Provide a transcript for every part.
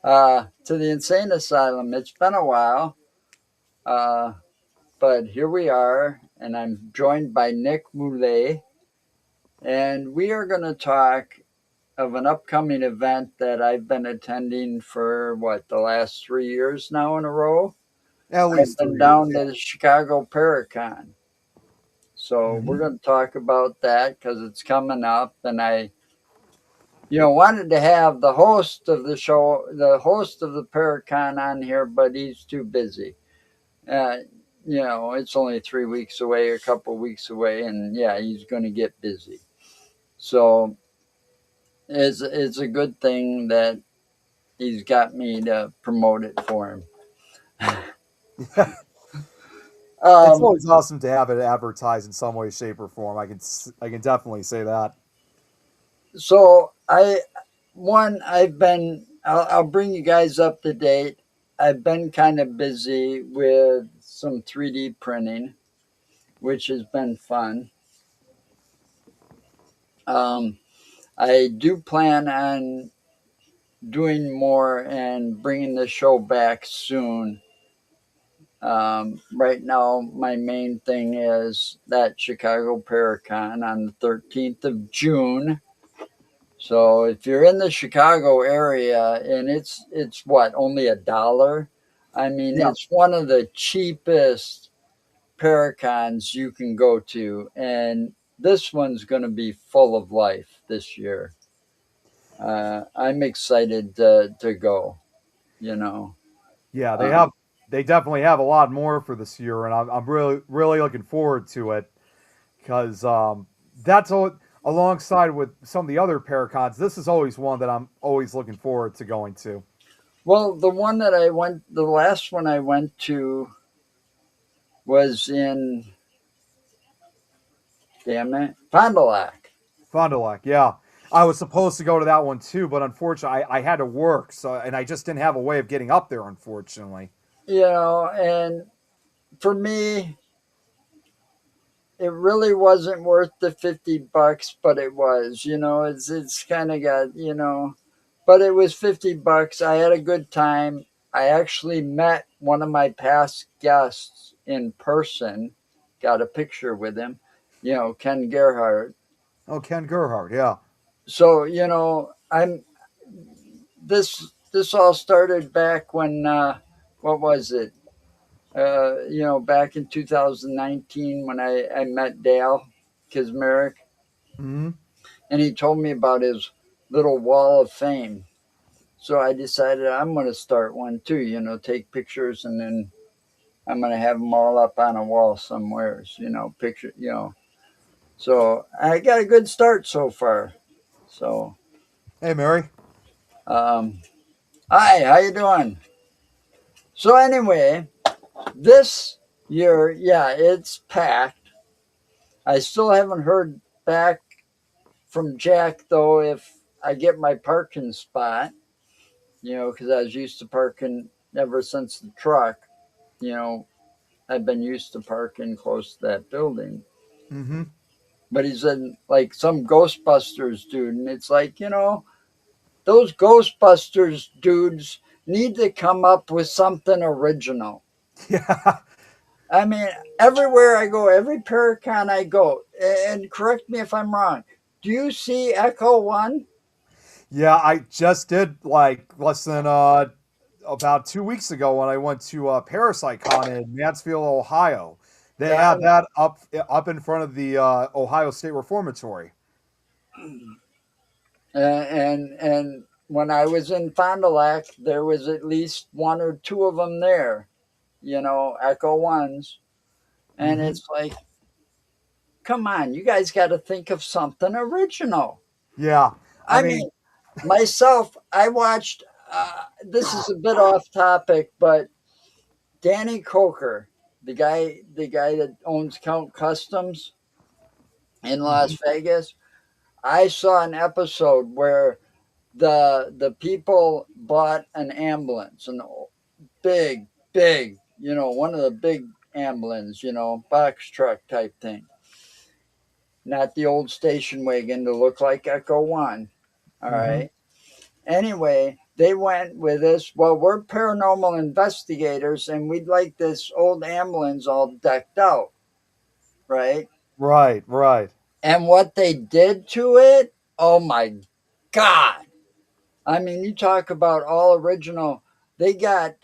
to the insane asylum. It's been a while, uh, but here we are, and I'm joined by Nick Moulet, and we are going to talk of an upcoming event that I've been attending for the last 3 years now in a row. At I've least been 3 years, down yeah. to the Chicago Paracon. So we're Hmm. going to talk about that because it's coming up, and I wanted to have the host of the show, the host of the Paracon on here, but he's too busy. Uh, it's only 3 weeks away, a couple weeks away, and yeah, he's going to get busy. So it's a good thing that he's got me to promote it for him. Yeah. It's Um, always awesome to have it advertised in some way, shape, or form. I can definitely say that. so I'll bring you guys up to date. I've been kind of busy with some 3D printing, which has been fun. Um, I do plan on doing more and bringing the show back soon. Right now, my main thing is that Chicago Paracon on the 13th of June. So if you're in the Chicago area and it's what, only $1. I mean, Yeah, it's one of the cheapest Paracons you can go to, and this one's going to be full of life this year. I'm excited to go. You know, yeah, um, they definitely have a lot more for this year, and I'm really looking forward to it because that's all, alongside with some of the other Paracons. This is always one that I'm always looking forward to going to. well, the last one I went to was in, damn it, Fond du Lac. Fond du Lac, yeah. I was supposed to go to that one too, but unfortunately, I had to work, so and I just didn't have a way of getting up there. Unfortunately, And for me, it really wasn't worth the $50, but it was. It's kind of got but it was $50. I had a good time. I actually met one of my past guests in person, got a picture with him. Ken Gerhardt. oh, Ken Gerhardt, yeah. So I'm this all started back when what was it? Back in 2019 when I met Dale Kismerick, Hmm. and he told me about his little wall of fame. So I decided I'm going to start one too. Take pictures and then I'm going to have them all up on a wall somewhere. Picture. So I got a good start so far. So, Hey, Mary. um, hi, how you doing? So anyway, this year, yeah, it's packed. I still haven't heard back from Jack though if I get my parking spot. Because I was used to parking ever since the truck. You know, I've been used to parking close to that building. Hmm. But he said, like some Ghostbusters dude. And it's like, those Ghostbusters dudes need to come up with something original. Yeah, I mean, everywhere I go, every Paracon I go, and correct me if I'm wrong, do you see Echo One? yeah. I just did like less than about 2 weeks ago when I went to Parasite Con in Mansfield, Ohio. They Yeah, had that up in front of the Ohio State Reformatory. and when I was in Fond du Lac, there was at least one or two of them there. Echo Ones, and Hmm. it's like, come on, you guys got to think of something original. Yeah, I I mean, mean, myself, I watched. This is a bit off topic, but Danny Coker, the guy that owns Count Customs in mhm. Las Vegas, I saw an episode where the people bought an ambulance, an big, one of the big ambulance, box truck type thing, not the old station wagon to look like Echo One. All Mhm. right. Anyway, they went with this. Well, we're paranormal investigators, and we'd like this old ambulance all decked out, right? Right, right. And what they did to it, oh my God. I mean, you talk about all original. They got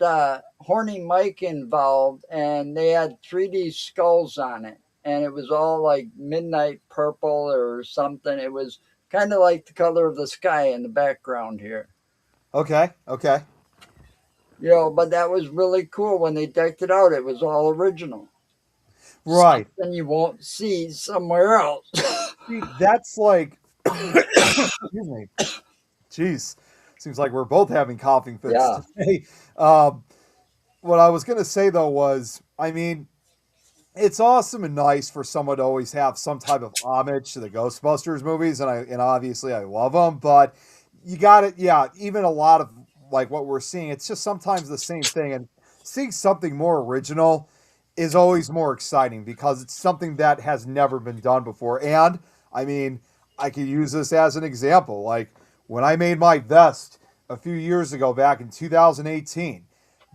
Horny Mike involved, and they had 3D skulls on it, and it was all like midnight purple or something. It was kind of like the color of the sky in the background here, Okay, okay. But that was really cool when they decked it out. It was all original, Right. something you won't see somewhere else. See, that's like, excuse me. Jeez, seems like we're both having coughing fits Yeah. today. Um, what I was going to say though was, I mean, it's awesome and nice for someone to always have some type of homage to the Ghostbusters movies, and obviously I love them. But you got it, yeah. Even a lot of like what we're seeing, it's just sometimes the same thing, and seeing something more original is always more exciting because it's something that has never been done before. And I mean, I could use this as an example. Like when I made my vest a few years ago, back in 2018,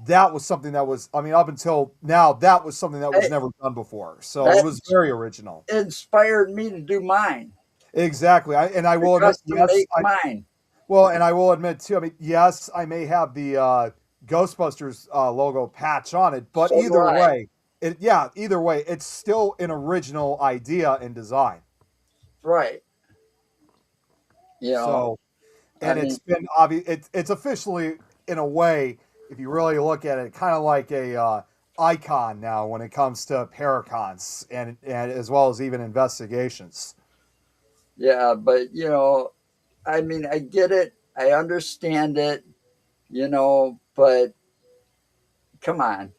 that was something that was, I mean, up until now, that was something that was Hey, never done before. So it that was very original. inspired me to do mine, Exactly. I to will admit, custom yes, make mine. well, and I will admit too, I mean, yes, I may have the Ghostbusters logo patch on it, but So do either I. way, either way, it's still an original idea and design. Right. You know, So, I and mean, it's been obvious, it's officially, in a way, if you really look at it, kind of like a icon now when it comes to paracons and as well as even investigations. yeah, but I mean, I get it. I understand it, but come on.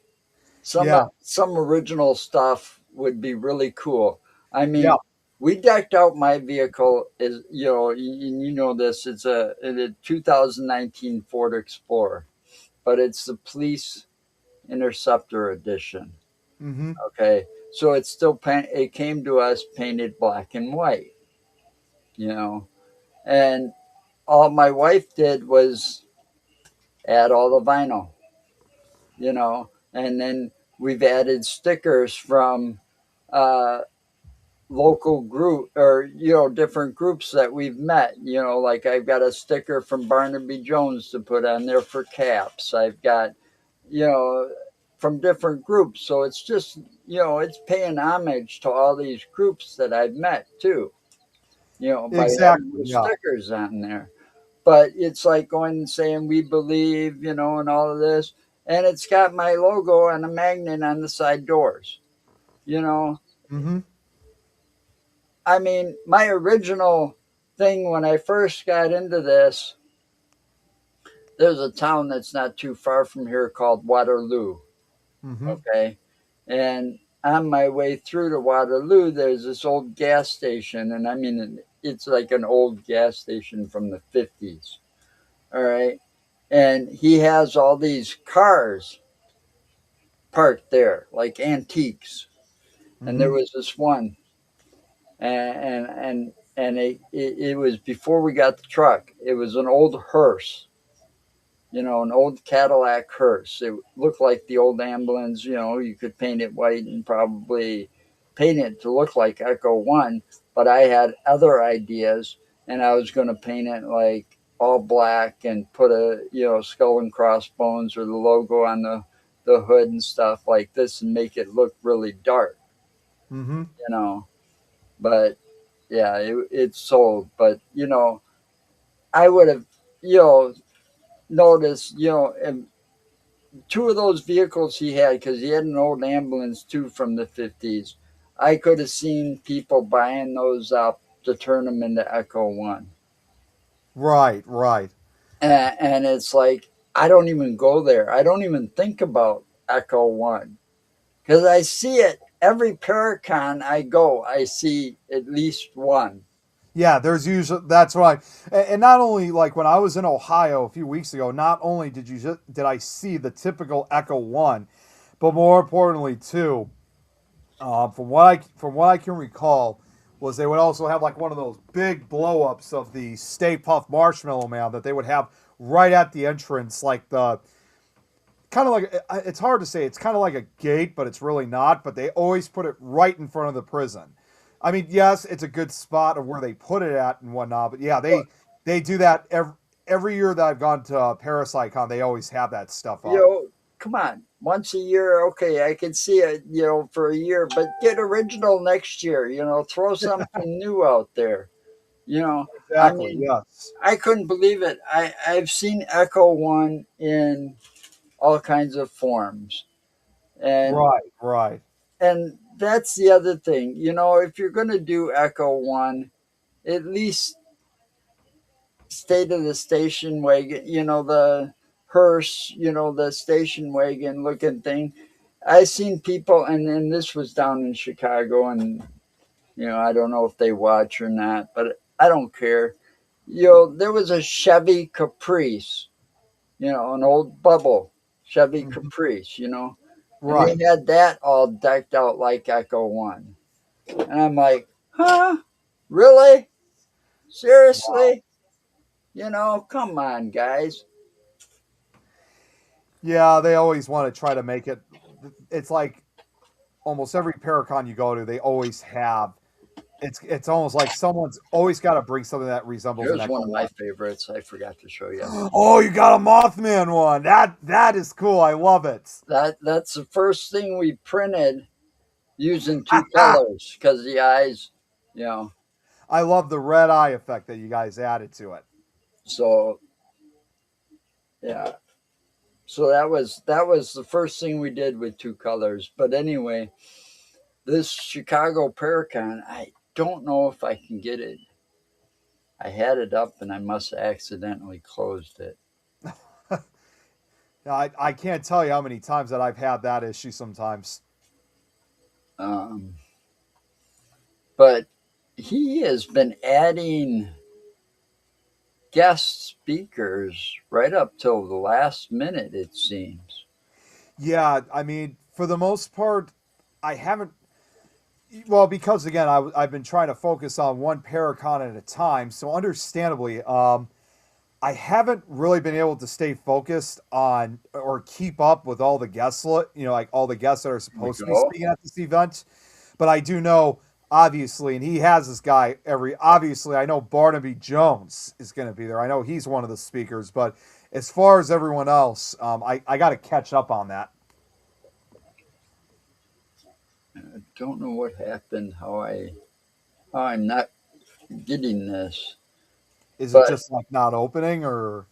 Yeah, Some original stuff would be really cool. I yeah. mean, we decked out my vehicle is, you know this, it's a 2019 Ford Explorer, but it's the police interceptor edition. Mm-hmm. Okay. So it's still it came to us painted black and white, you know. And all my wife did was add all the vinyl, and then we've added stickers from uh, local group or different groups that we've met. Like I've got a sticker from Barnaby Jones to put on there for caps. I've got you know from different groups, so it's just it's paying homage to all these groups that I've met too. By having Exactly. the Yeah. stickers on there. But it's like going and saying we believe, and all of this, and it's got my logo and a magnet on the side doors. You know, Mm-hmm. I mean, my original thing when I first got into this, there's a town that's not too far from here called Waterloo. Mm-hmm. Okay, and on my way through to Waterloo, there's this old gas station, and I mean, it's like an old gas station from the 50s. All right, and he has all these cars parked there, like antiques. And Mm-hmm. there was this one, and it was before we got the truck. It was an old hearse, an old Cadillac hearse. It looked like the old ambulance. You could paint it white and probably paint it to look like Echo One. But I had other ideas, and I was going to paint it like all black and put a skull and crossbones or the logo on the hood and stuff like this and make it look really dark. Mm-hmm. You know, but yeah, it sold. But I would have you know noticed and two of those vehicles he had, because he had an old ambulance too from the 50s. I could have seen people buying those up to turn them into Echo One. Right. Right. And it's like, I don't even go there. I don't even think about Echo One because I see it every Paracon I go. I see at least one. Yeah, there's usually that's right. And not only like when I was in Ohio a few weeks ago, not only did I see the typical Echo One, but more importantly too, from what I can recall, was they would also have like one of those big blow ups of the Stay Puft Marshmallow Man that they would have right at the entrance, like the kind of like it's hard to say. It's kind of like a gate, but it's really not. But they always put it right in front of the prison. I mean, yes, it's a good spot of where they put it at and whatnot. But yeah, they do that every year that I've gone to Parasite They always have that stuff You up. know, come on. Once a year, okay, I can see it, for a year, but get original next year, throw something new out there. You know, I Exactly. mean, Yes. I couldn't believe it. I've seen Echo One in all kinds of forms. And Right. Right. and that's the other thing. If you're gonna do Echo One, at least stay to the station wagon, the hearse, the station wagon looking thing. I seen people, and this was down in Chicago, and I don't know if they watch or not, but I don't care. There was a Chevy Caprice, an old bubble Chevy Mhm. Caprice, and they Right. had that all decked out like Echo One, and I'm like, huh, really, Wow. seriously, come on, guys. Yeah, they always want to try to make it. It's like almost every Paracon you go to, they always have. It's almost like someone's always got to bring something that resembles an Here's Echo one of my One. favorites. I forgot to show you. Oh, you got a Mothman one. That is cool. I love it. That's the first thing we printed using two colors because the eyes, you know. I love the red eye effect that you guys added to it. So yeah, so that was the first thing we did with two colors. But anyway, this Chicago Paracon, I don't know if I can get it. I had it up and I must have accidentally closed it. I can't tell you how many times that I've had that issue sometimes. Um, but he has been adding guest speakers right up till the last minute, it seems. Yeah, I mean, for the most part, I haven't. Well, because again, I've been trying to focus on one Paracon at a time. So, understandably, I haven't really been able to stay focused on or keep up with all the guests, like all the guests that are Here we supposed to be go. speaking at this event. But I do know, obviously, and he has this guy obviously, I know Barnaby Jones is going to be there. I know he's one of the speakers. But as far as everyone else, I got to catch up on that. I don't know what happened, how I'm not getting this, Is it but just like not opening or?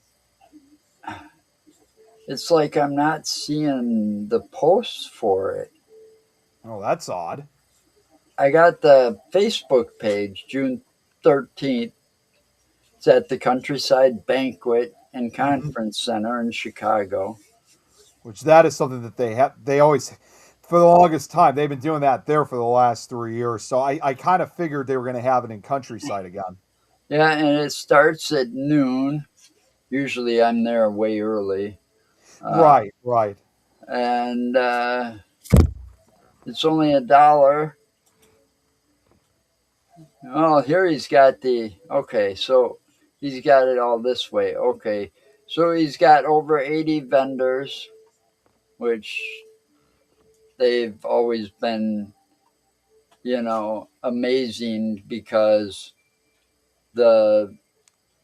it's like I'm not seeing the posts for it. Oh, that's odd. I got the Facebook page, June 13th. It's at the Countryside Banquet and Hmm. Conference Center in Chicago. Which that is something that they have. They always, for the longest time, they've been doing that there for the last 3 years. So I kind of figured they were going to have it in Countryside again. Yeah, and it starts at noon. Usually I'm there way early. Uh, Right, right. and it's only $1. Oh, here he's got okay, so he's got it all this way. Okay, so he's got over 80 vendors, which they've always been, amazing because the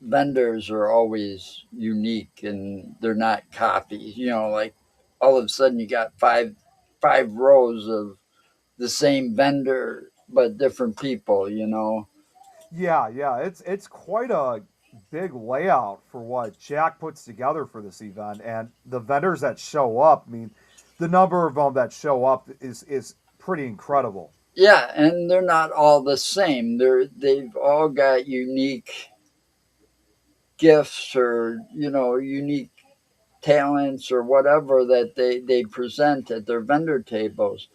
vendors are always unique and they're not copies. Like all of a sudden you got five rows of the same vendor but different people. Yeah, yeah. It's quite a big layout for what Jack puts together for this event, and the vendors that show up. I mean, the number of them that show up is pretty incredible. Yeah, and they're not all the same. They've all got unique gifts or unique talents or whatever that they present at their vendor tables.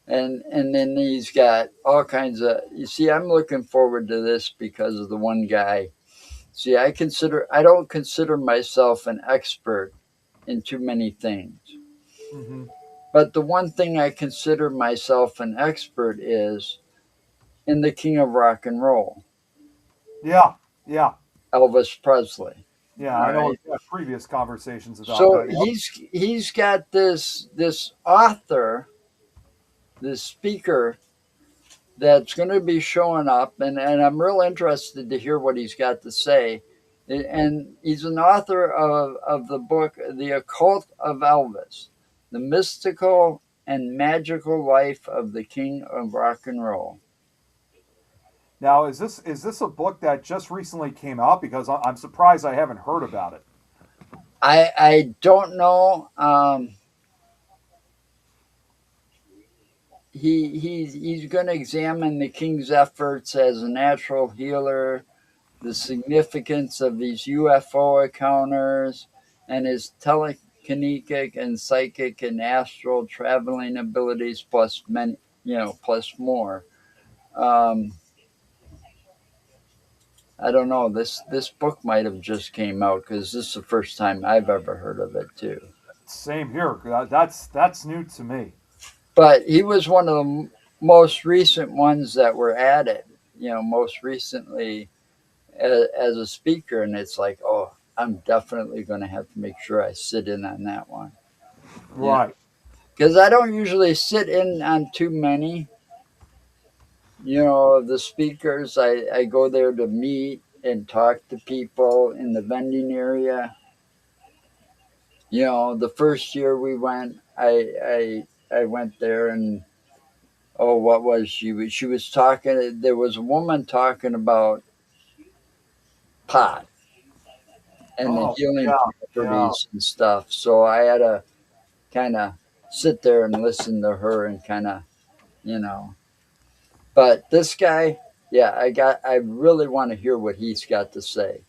And then he's got all kinds of, you see, I'm looking forward to this because of the one guy. See, I don't consider myself an expert in too many things. Hmm. But the one thing I consider myself an expert is in the king of rock and roll, Yeah, yeah. Elvis Presley. Yeah, All I know right. we've had previous conversations about So that. Yep. he's got this author, this speaker that's going to be showing up, and I'm real interested to hear what he's got to say. And he's an author of the book The Occult of Elvis, The Mystical and Magical Life of the King of Rock and Roll. Now, is this a book that just recently came out? Because I'm surprised I haven't heard about it. I don't know. He's going to examine the king's efforts as a natural healer, the significance of these UFO encounters, and his telekinetic and psychic and astral traveling abilities, plus many, plus more. Um, I don't know. This book might have just came out because this is the first time I've ever heard of it too. Same here. That's new to me. But he was one of the most recent ones that were added. Most recently as a speaker, and it's like, oh, I'm definitely going to have to make sure I sit in on that one. Yeah, Right. because I don't usually sit in on too many. Of the speakers. I go there to meet and talk to people in the vending area. The first year we went, I went there, and oh, what was she? She was talking. There was a woman talking about pot and the Oh, healing yeah, yeah. properties and stuff. So I had to kind of sit there and listen to her and kind of, you know. But this guy, yeah, I really want to hear what he's got to say,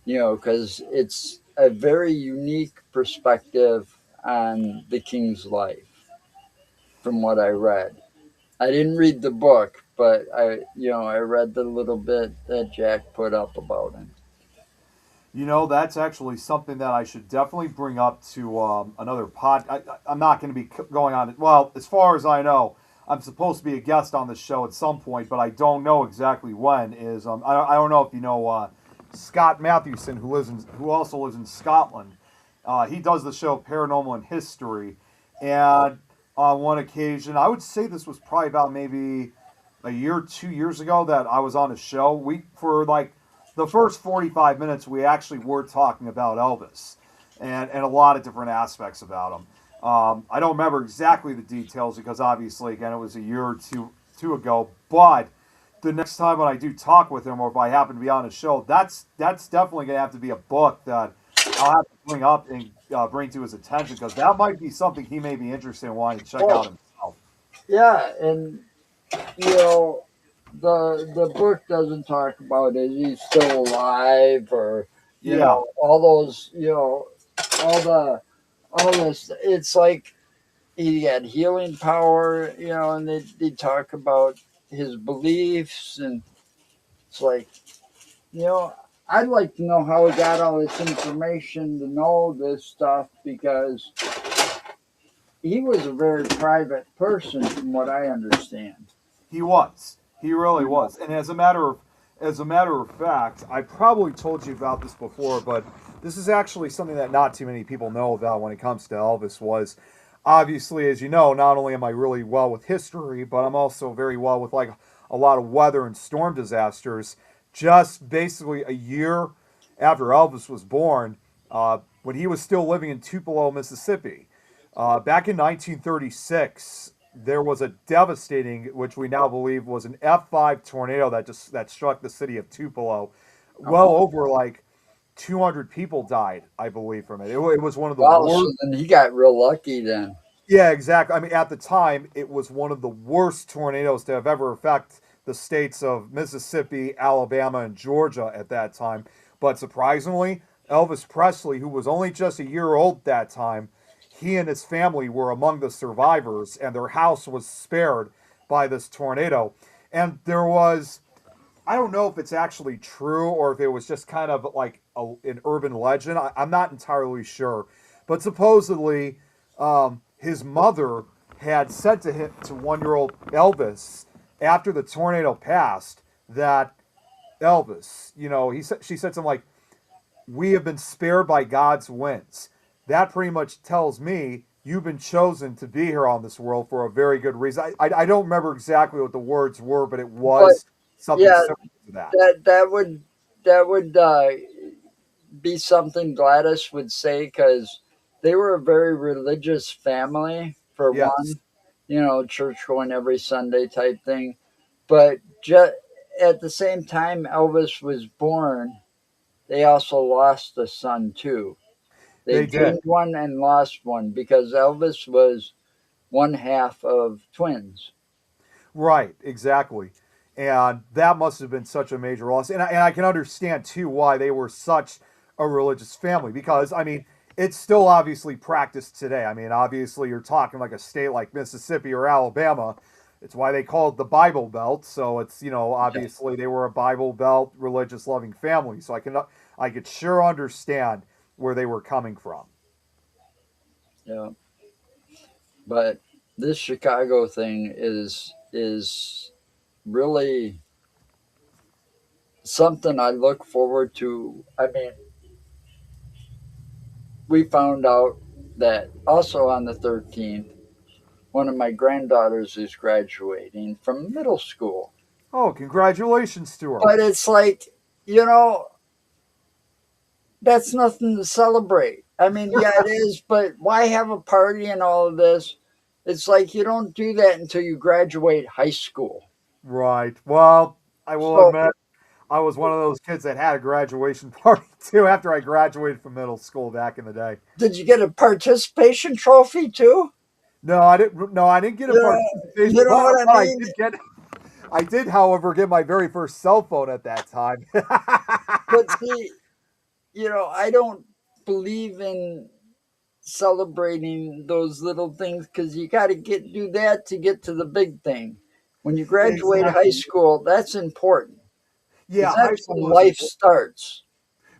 because it's a very unique perspective on the king's life from what I read. I didn't read the book, but I read the little bit that Jack put up about him. That's actually something that I should definitely bring up to another pod. I'm not going to be going on it. Well, as far as I know, I'm supposed to be a guest on the show at some point, but I don't know exactly when. I don't know if you know Scott Mathewson, who also lives in Scotland. He does the show Paranormal and History, and on one occasion, I would say this was probably about maybe a year, 2 years ago, that I was on a show. We for like the first 45 minutes, we actually were talking about Elvis and a lot of different aspects about him. I don't remember exactly the details because obviously, again, it was a year or two ago. But the next time when I do talk with him, or if I happen to be on a show, that's definitely going to have to be a book that I'll have to bring up and bring to his attention because that might be something he may be interested in wanting to check out Well, himself. yeah, and you know, the book doesn't talk about is he still alive, or Yeah, all those, all the all this. It's like he had healing power, and they talk about his beliefs, and it's like, you know I'd like to know how he got all this information to know this stuff, because he was a very private person from what I understand. he was. He really You know, was. And as a matter of fact, I probably told you about this before, but this is actually something that not too many people know about when it comes to Elvis. Was obviously, as you know, not only am I really well with history, but I'm also very well with like a lot of weather and storm disasters. Just basically a year after Elvis was born, when he was still living in Tupelo, Mississippi. Back in 1936, there was a devastating, which we now believe was an F5 tornado that struck the city of Tupelo. Well oh, over like 200 people died, I believe, from it. It was one of the wow, so worst. then he got real lucky then. Yeah, exactly. I mean, at the time, it was one of the worst tornadoes to have ever affect the states of Mississippi, Alabama, and Georgia at that time. But surprisingly, Elvis Presley, who was only just a year old at that time, he and his family were among the survivors, and their house was spared by this tornado. And there was, I don't know if it's actually true or if it was just kind of like an urban legend. I'm not entirely sure. But supposedly, his mother had said to him, to 1 year old Elvis, after the tornado passed, that Elvis, she said something like, we have been spared by God's winds. That pretty much tells me you've been chosen to be here on this world for a very good reason. I don't remember exactly what the words were, but it But was something yeah, similar to that. that would be something Gladys would say, because they were a very religious family, for Yes, one, church going every Sunday type thing. But at the same time Elvis was born, they also lost a son too. They they did. gained one and lost one, because Elvis was one half of twins. Right, exactly. And that must have been such a major loss. And I can understand, too, why they were such a religious family because, I mean, it's still obviously practiced today. I mean, obviously, you're talking like a state like Mississippi or Alabama. It's why they call it the Bible Belt. So it's, Yeah. obviously they were a Bible Belt, religious loving family. So I could sure understand where they were coming from. Yeah. But this Chicago thing is really something I look forward to. I mean, we found out that also on the 13th, one of my granddaughters is graduating from middle school. Oh, congratulations to her. But it's like, you know, that's nothing to celebrate. I mean, yeah, it is, but why have a party and all of this? It's like you don't do that until you graduate high school. Right. Well, I will So, admit, I was one of those kids that had a graduation party too after I graduated from middle school back in the day. did you get a participation trophy too? No, I didn't. No, I didn't get a Yeah, participation, you know what I but I mean? did get. I did, however, get my very first cell phone at that time. But see, I don't believe in celebrating those little things, because you got to get do that to get to the big thing. When you graduate high Exactly. school, that's important, because Yeah, high that's when school is life important. starts.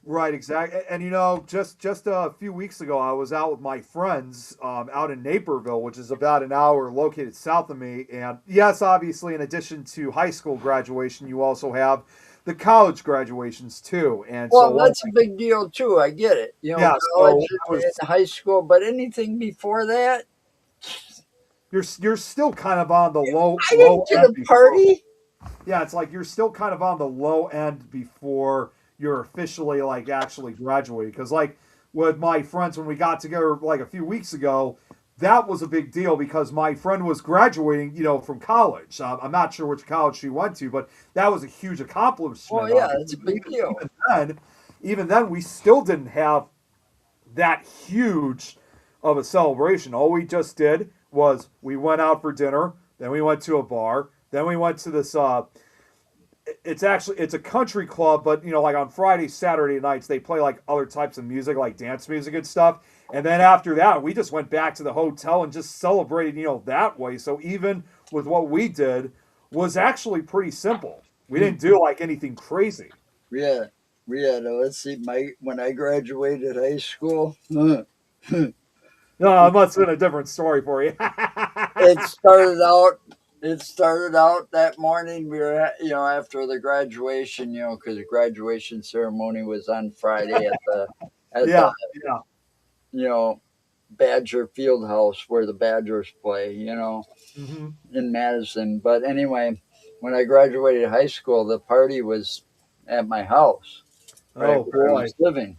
Right, exactly. And just a few weeks ago, I was out with my friends out in Naperville, which is about an hour located south of me. And yes, obviously, in addition to high school graduation, you also have the college graduations too. And so Well, one, that's a big deal too. I get it. yeah, College so I was and high school, but anything before that, you're still kind of on the I low didn't get end a before. party. Yeah, it's like you're still kind of on the low end before you're officially like actually graduating. Because like with my friends when we got together like a few weeks ago, that was a big deal because my friend was graduating, from college. I'm not sure which college she went to, but that was a huge Well, accomplishment. yeah, it's a big deal. Then, even then, we still didn't have that huge of a celebration. All we just did was we went out for dinner, then we went to a bar, then we went to this it's a country club, but like on Friday, Saturday nights they play like other types of music, like dance music and stuff. And then after that, we just went back to the hotel and just celebrated, that way. So even with what we did was actually pretty simple. We didn't do like anything crazy. Yeah, let's see, my when I graduated high school, No, it must have been a different story for you. it started out. It started out that morning. We were, after the graduation, because the graduation ceremony was on Friday at the Yeah, yeah. you know Badger Field House, where the Badgers play, Hmm. in Madison. But anyway, when I graduated high school, the party was at my house, right Oh where I boy. was living.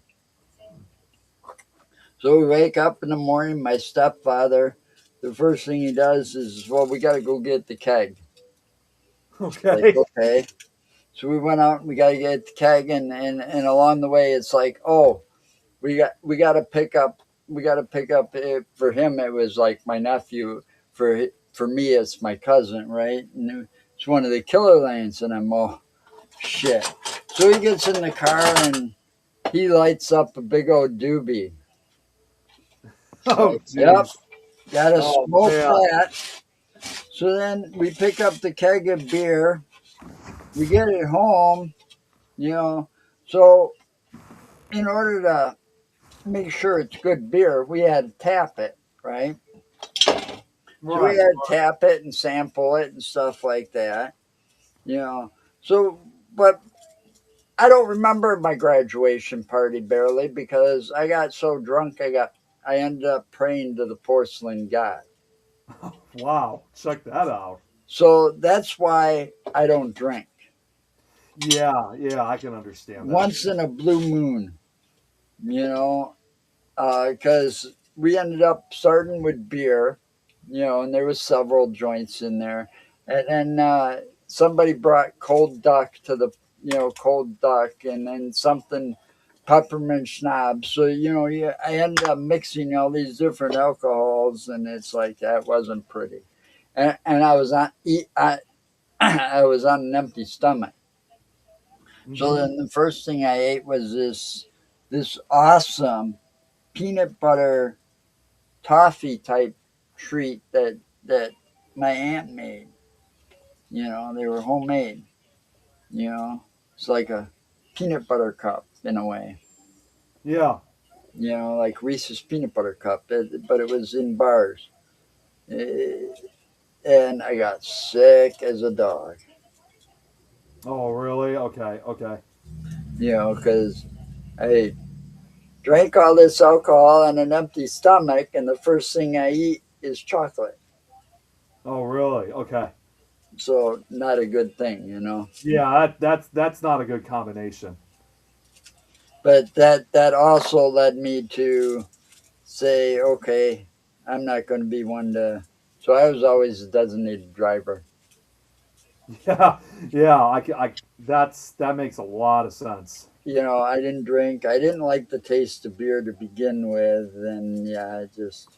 So we wake up in the morning. My stepfather, the first thing he does is, well, we got to go get the keg. Like, Okay. okay. So we went out and we got to get the keg, and along the way, it's like, oh, we got to pick up. We got to pick up it. For him, it was like my nephew. For me, it's my cousin, right? And it's one of the killer lanes, and I'm, oh shit. So he gets in the car and he lights up a big old doobie. Oh Like, yep, jeez. gotta Oh smoke man. that. So then we pick up the keg of beer. We get it home, you know. So in order to make sure it's good beer, we had to tap it, right? So we Right. had to tap it and sample it and stuff like that, you know. So, but I don't remember my graduation party barely because I got so drunk. I ended up praying to the porcelain god. Wow, check that out. So that's why I don't drink. Yeah, yeah, I can understand that. Once in a blue moon, you know, because we ended up starting with beer, and there was several joints in there, and then somebody brought cold duck to the, cold duck, and then something peppermint schnapps. So yeah, I ended up mixing all these different alcohols, and it's like that wasn't pretty, and I was on I was on an empty stomach. So Hmm. then the first thing I ate was this awesome peanut butter toffee type treat that my aunt made. They were homemade. You know, it's like a peanut butter cup in a way. Yeah. Like Reese's peanut butter cup, but it was in bars. Eh, And I got sick as a dog. Oh, really? Okay, okay. Because I drank all this alcohol on an empty stomach, and the first thing I eat is chocolate. Oh, really? Okay. So not a good thing. Yeah, that's not a good combination. But that also led me to say, okay, I'm not going to be one to. So I was always a designated driver. Yeah, yeah. That makes a lot of sense. I didn't drink. I didn't like the taste of beer to begin with, and yeah, I just.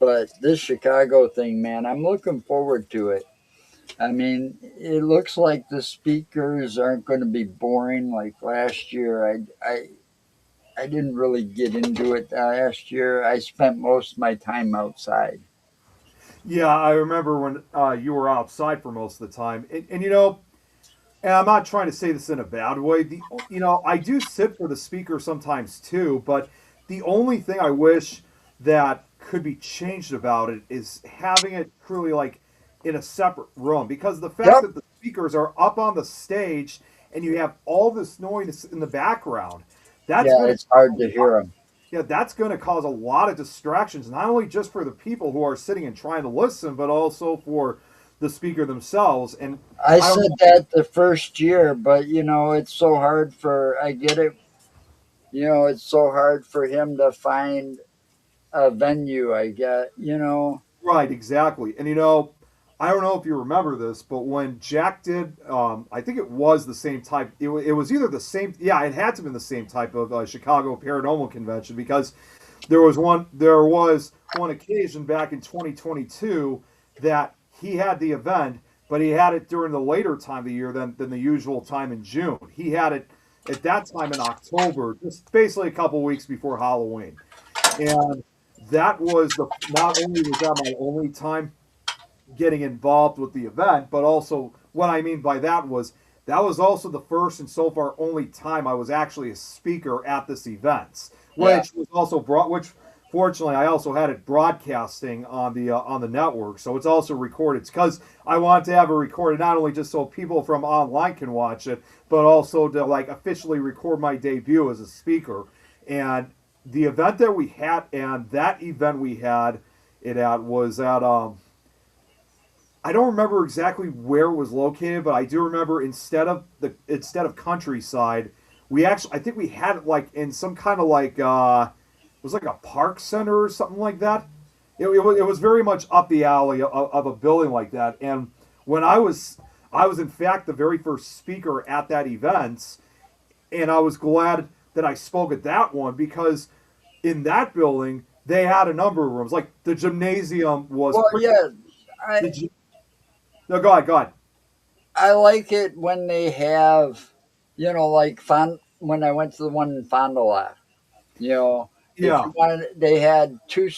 But this Chicago thing, man, I'm looking forward to it. I mean, it looks like the speakers aren't going to be boring like last year. I didn't really get into it last year. I spent most of my time outside. Yeah, I remember when you were outside for most of the time, and and I'm not trying to say this in a bad way. I do sit for the speaker sometimes too, but the only thing I wish that could be changed about it is having it truly like in a separate room, because the fact Yep. that the speakers are up on the stage and you have all this noise in the background, that's Yeah, going to it's hard to hear them. yeah, that's going to cause a lot of distractions, not only just for the people who are sitting and trying to listen, but also for the speaker themselves. And I I don't said know. that the first year, but it's so hard I get it. It's so hard for him to find a venue, I get. Right, exactly. And I don't know if you remember this, but when Jack did, I think it was the same type. It was either the same. Yeah, it had to have been the same type of Chicago Paranormal Convention, because there was one occasion back in 2022 that he had the event, but he had it during the later time of the year than the usual time in June. He had it at that time in October, just basically a couple weeks before Halloween. And that was the not only was that my only time getting involved with the event, but also what I mean by that was also the first and so far only time I was actually a speaker at this event, Yeah. which was also brought, which fortunately I also had it broadcasting on the network, so it's also recorded. It's because I want to have it recorded not only just so people from online can watch it, but also to like officially record my debut as a speaker. And the event that we had, and that event we had it at was at I don't remember exactly where it was located, but I do remember instead of countryside, we actually I think we had it like in some kind of like it was like a park center or something like that. It was very much up the alley of a building like that. And when I was in fact the very first speaker at that event, and I was glad that I spoke at that one, because in that building they had a number of rooms. Like the gymnasium was Well, pretty. yeah. I The, no, go ahead, go ahead. I like it when they have, like when I went to the one in Fond du Lac. You know, if Yeah, you wanted, they had two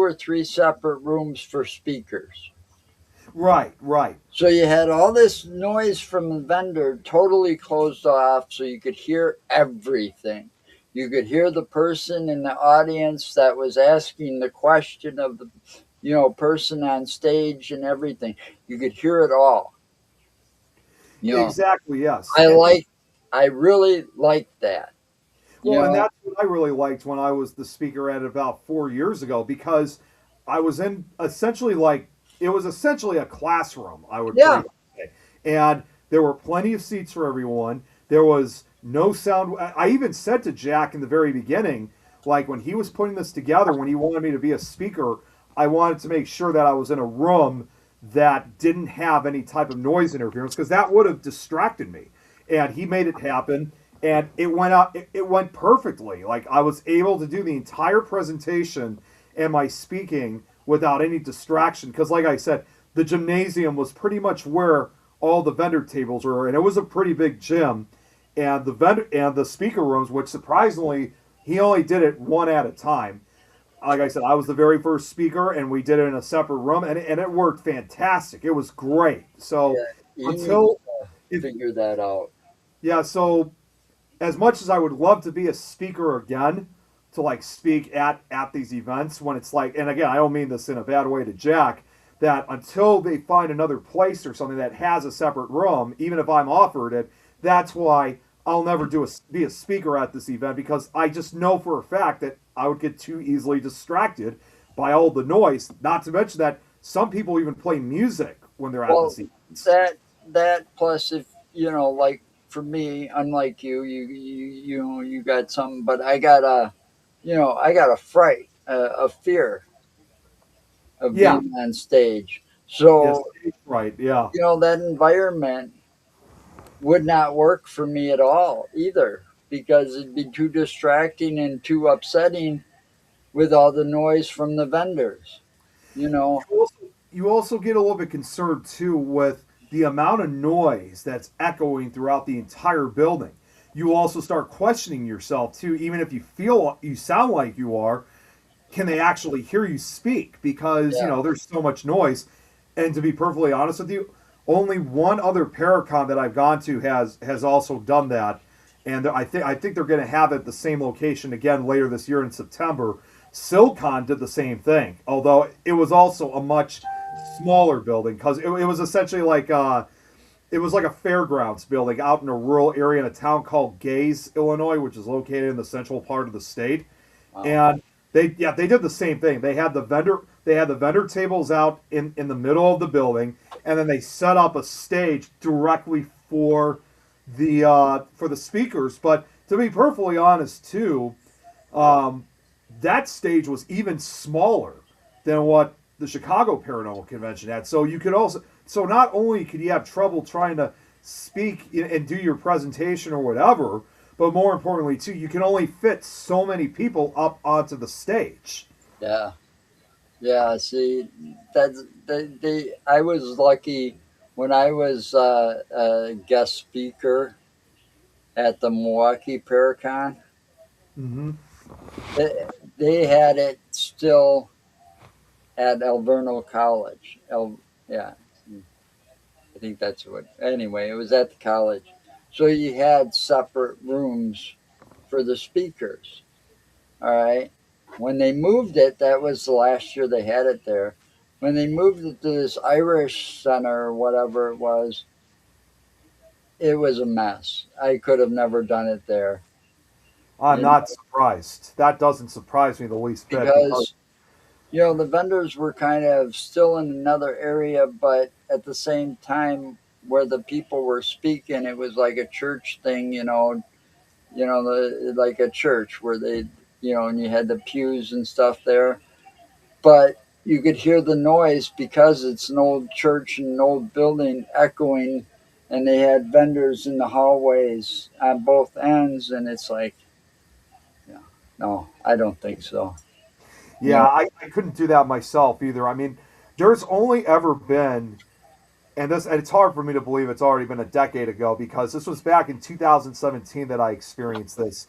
or three separate rooms for speakers. right, right. So you had all this noise from the vendor totally closed off so you could hear everything. You could hear the person in the audience that was asking the question of the, person on stage and everything. You could hear it all. You know, Exactly, yes. I And like, I really like that. You well, and know, that's what I really liked when I was the speaker at about 4 years ago because I was in essentially like it was essentially a classroom, I would pretty yeah, much say. And there were plenty of seats for everyone. There was no sound. I even said to Jack in the very beginning, like when he was putting this together, when he wanted me to be a speaker, I wanted to make sure that I was in a room that didn't have any type of noise interference because that would have distracted me. And he made it happen and it went out it went perfectly. Like I was able to do the entire presentation and my speaking without any distraction because like I said, the gymnasium was pretty much where all the vendor tables were and it was a pretty big gym and the vendor and the speaker rooms, which surprisingly he only did it one at a time. Like I said, I was the very first speaker and we did it in a separate room and it worked fantastic. It was great. So yeah. You need until to if figure that out. yeah, so as much as I would love to be a speaker again, to like speak at these events when it's like, and again, I don't mean this in a bad way to Jack, that until they find another place or something that has a separate room, even if I'm offered it, that's why I'll never be a speaker at this event because I just know for a fact that I would get too easily distracted by all the noise. Not to mention that some people even play music when they're at Well, this events. that plus if you know, like for me, unlike you, you know, you got some, but I got a, you know, I got a fright, a fear of Yeah, being on stage. yes, So right, yeah. you know that environment would not work for me at all either because it'd be too distracting and too upsetting with all the noise from the vendors. You know, You also get a little bit concerned too with the amount of noise that's echoing throughout the entire building. You also start questioning yourself too, even if you feel you sound like you are, can they actually hear you speak? Because, yeah, there's so much noise. And to be perfectly honest with you, only one other Paracon that I've gone to has also done that. And I think they're going to have it at the same location again later this year in September. SilCon did the same thing, although it was also a much smaller building because it was essentially like it was like a fairgrounds building out in a rural area in a town called Gaze, Illinois, which is located in the central part of the state. wow, And they did the same thing. They had the vendor tables out in the middle of the building, and then they set up a stage directly for the speakers. But to be perfectly honest, too, um, that stage was even smaller than what the Chicago Paranormal Convention had. So not only could you have trouble trying to speak and do your presentation or whatever, but more importantly too, you can only fit so many people up onto the stage. yeah. Yeah, see, that's I was lucky when I was a guest speaker at the Milwaukee Paracon. Hmm. They had it still at Alverno College. Yeah, I think that's what. Anyway, it was at the college, so you had separate rooms for the speakers. All right. When they moved it, that was the last year they had it there. When they moved it to this Irish center or whatever it was a mess. I could have never done it there, I'm you know, not surprised. That doesn't surprise me the least bit because because you know the vendors were kind of still in another area, but at the same time where the people were speaking, it was like a church thing, like a church where they, and you had the pews and stuff there, but you could hear the noise because it's an old church and an old building echoing, and they had vendors in the hallways on both ends, and it's like, yeah, no, I don't think so. You yeah, know, I couldn't do that myself either. I mean, there's only ever been and it's hard for me to believe it's already been a decade ago because this was back in 2017 that I experienced this.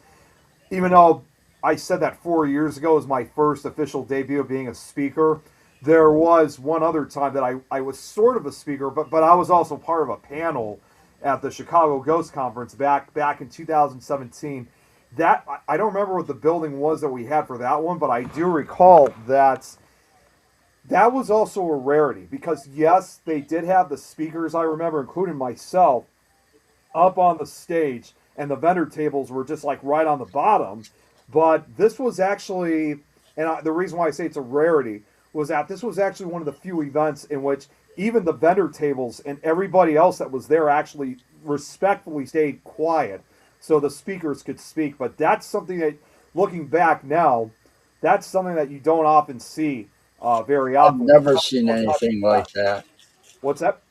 Even though I said that 4 years ago was my first official debut of being a speaker, there was one other time that I was sort of a speaker, but I was also part of a panel at the Chicago Ghost Conference back in 2017. That I don't remember what the building was that we had for that one, but I do recall that was also a rarity because yes, they did have the speakers. I remember, including myself, up on the stage, and the vendor tables were just like right on the bottom. But this was actually, the reason why I say it's a rarity was that this was actually one of the few events in which even the vendor tables and everybody else that was there actually respectfully stayed quiet so the speakers could speak. But that's something that, looking back now, that's something that you don't often see very I've often. never seen anything like that. What's that?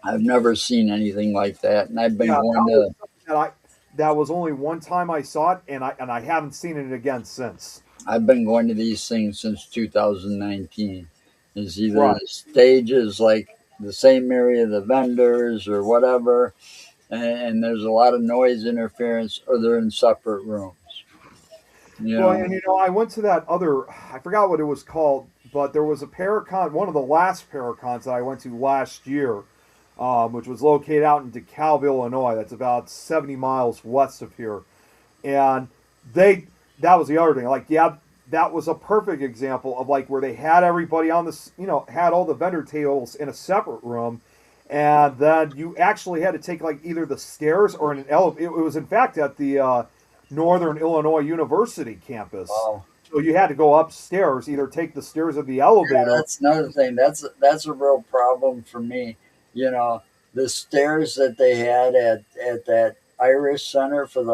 I've never seen anything like that, and I've been Yeah, going to. that was only one time I saw it, and I haven't seen it again since. I've been going to these things since 2019. Is either Right. the stages like the same area, the vendors or whatever, and there's a lot of noise interference, or they're in separate rooms. You Well, know, and I went to that other, I forgot what it was called, but there was a Paracon, one of the last Paracons that I went to last year, which was located out in DeKalb, Illinois. That's about 70 miles west of here. And they, that was the other thing. Like, yeah, that was a perfect example of like where they had everybody on this, had all the vendor tables in a separate room. And then you actually had to take like either the stairs or an elevator. It was in fact at the Northern Illinois University campus. wow. So you had to go upstairs, either take the stairs or the Yeah, elevator. that's another thing. That's a real problem for me. You know, the stairs that they had at that Irish Center for the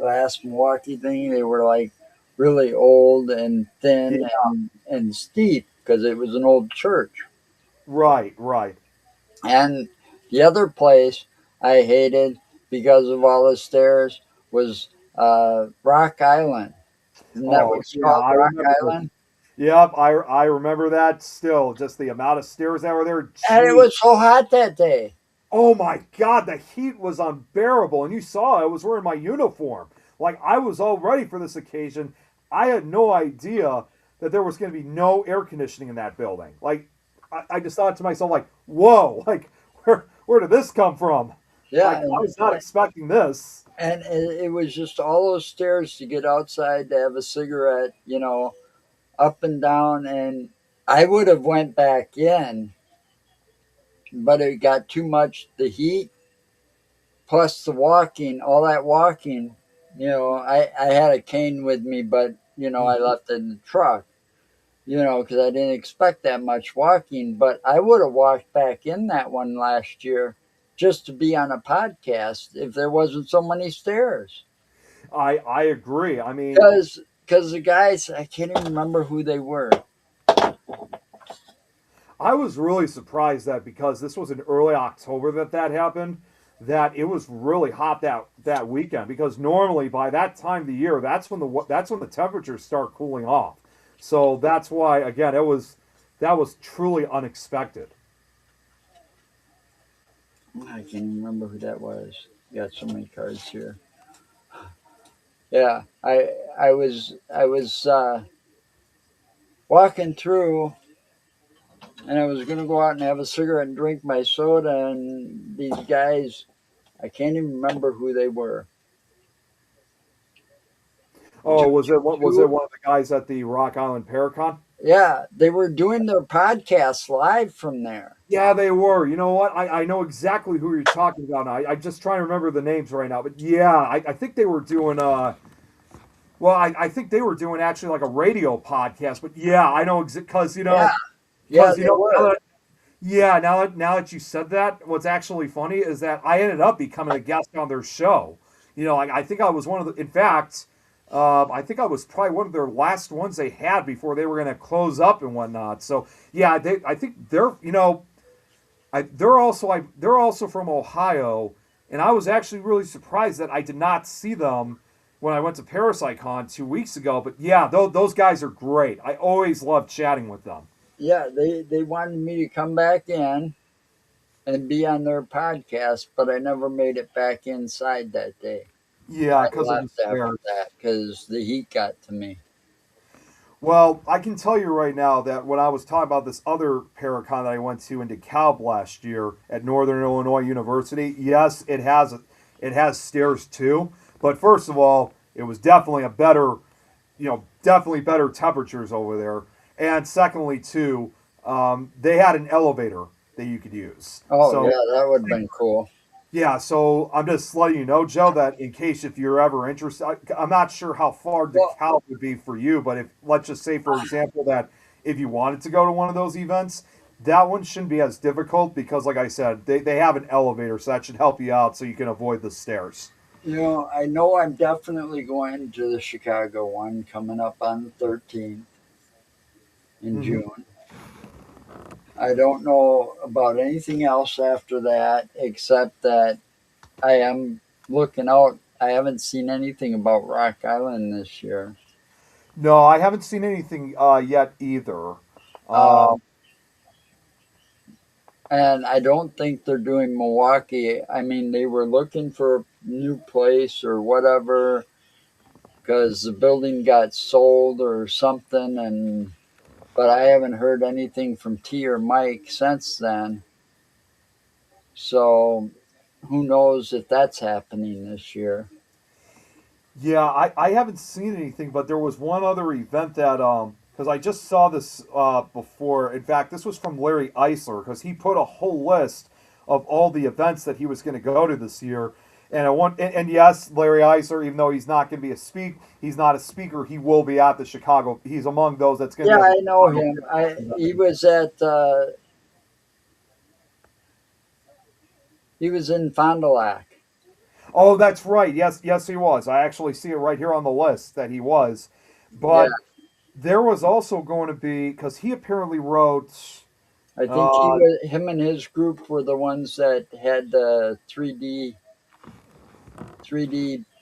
last Milwaukee thing, they were like really old and Yeah, thin and steep because it was an old church. right, right. And the other place I hated because of all the stairs was Rock Island. Isn't that Oh what it's yeah, called, I Rock remember. Island? Yep, I remember that still. Just the amount of stairs that were there. And it Gee. was so hot that day. Oh my God, the heat was unbearable. And you saw I was wearing my uniform. Like I was all ready for this occasion. I had no idea that there was going to be no air conditioning in that building. Like I just thought to myself, like, whoa, like where did this come from? Yeah, Like I was not expecting this. and it was just all those stairs to get outside to have a cigarette, up and down. And I would have went back in, but it got too much, the heat plus the walking, all that walking. I had a cane with me, but I left it in the truck, because I didn't expect that much walking. But I would have walked back in that one last year just to be on a podcast if there wasn't so many stairs. I agree. I mean, Because the guys, I can't even remember who they were. I was really surprised that because this was in early October that happened, that it was really hot that weekend. Because normally by that time of the year, that's when the temperatures start cooling off. So that's why again that was truly unexpected. I can't even remember who that was. Got so many cards here. Yeah, I was walking through, and I was gonna go out and have a cigarette and drink my soda, and these guys, I can't even remember who they were. Oh, Two, was it two, one of the guys at the Rock Island Paracon? yeah, they were doing their podcast live from there. Yeah, they were. You know what? I know exactly who you're talking about now. I just trying to remember the names right now. But yeah, I think they were doing well, I think they were doing actually like a radio podcast. But yeah, I know because Yeah, yeah, they now were. that, yeah, now that you said that, what's actually funny is that I ended up becoming a guest on their show. I think I was one of the. In fact, I think I was probably one of their last ones they had before they were going to close up and whatnot. So yeah, I think they're also from Ohio, and I was actually really surprised that I did not see them when I went to ParasiteCon 2 weeks ago. But yeah, those guys are great. I always love chatting with them. Yeah, they wanted me to come back in and be on their podcast, but I never made it back inside that day. Yeah, I because of the left after stairs. that because the heat got to me. Well, I can tell you right now that when I was talking about this other Paracon that I went to in DeKalb last year at Northern Illinois University, yes, it has stairs too. But first of all, it was definitely a better, definitely better temperatures over there. And secondly, too, they had an elevator that you could use. Oh So yeah, that would have been cool. yeah, so I'm just letting you know, Joe, that in case if you're ever interested, I'm not sure how far Well, DeKalb would be for you, but if let's just say, for example, that if you wanted to go to one of those events, that one shouldn't be as difficult because, like I said, they have an elevator, so that should help you out so you can avoid the stairs. I know I'm definitely going to the Chicago one coming up on the 13th in Hmm. June. I don't know about anything else after that except that I am looking out. I haven't seen anything about Rock Island this year. No, I haven't seen anything yet either. Um, Um, and I don't think they're doing Milwaukee. I mean, they were looking for a new place or whatever because the building got sold or something, and but I haven't heard anything from T or Mike since then. So who knows if that's happening this year? Yeah, I haven't seen anything, but there was one other event that because I just saw this before. In fact, this was from Larry Eisler because he put a whole list of all the events that he was going to go to this year. And I want and yes, Larry Eisler, even though he's not going to be he's not a speaker. He will be at the Chicago. He's among those that's going to Yeah, be at the I know Chicago. him. He was in Fond du Lac. Oh, that's right. Yes, yes, he was. I actually see it right here on the list that he was. Yeah, But there was also going to be because he apparently wrote. I think Uh, him and his group were the ones that had the 3D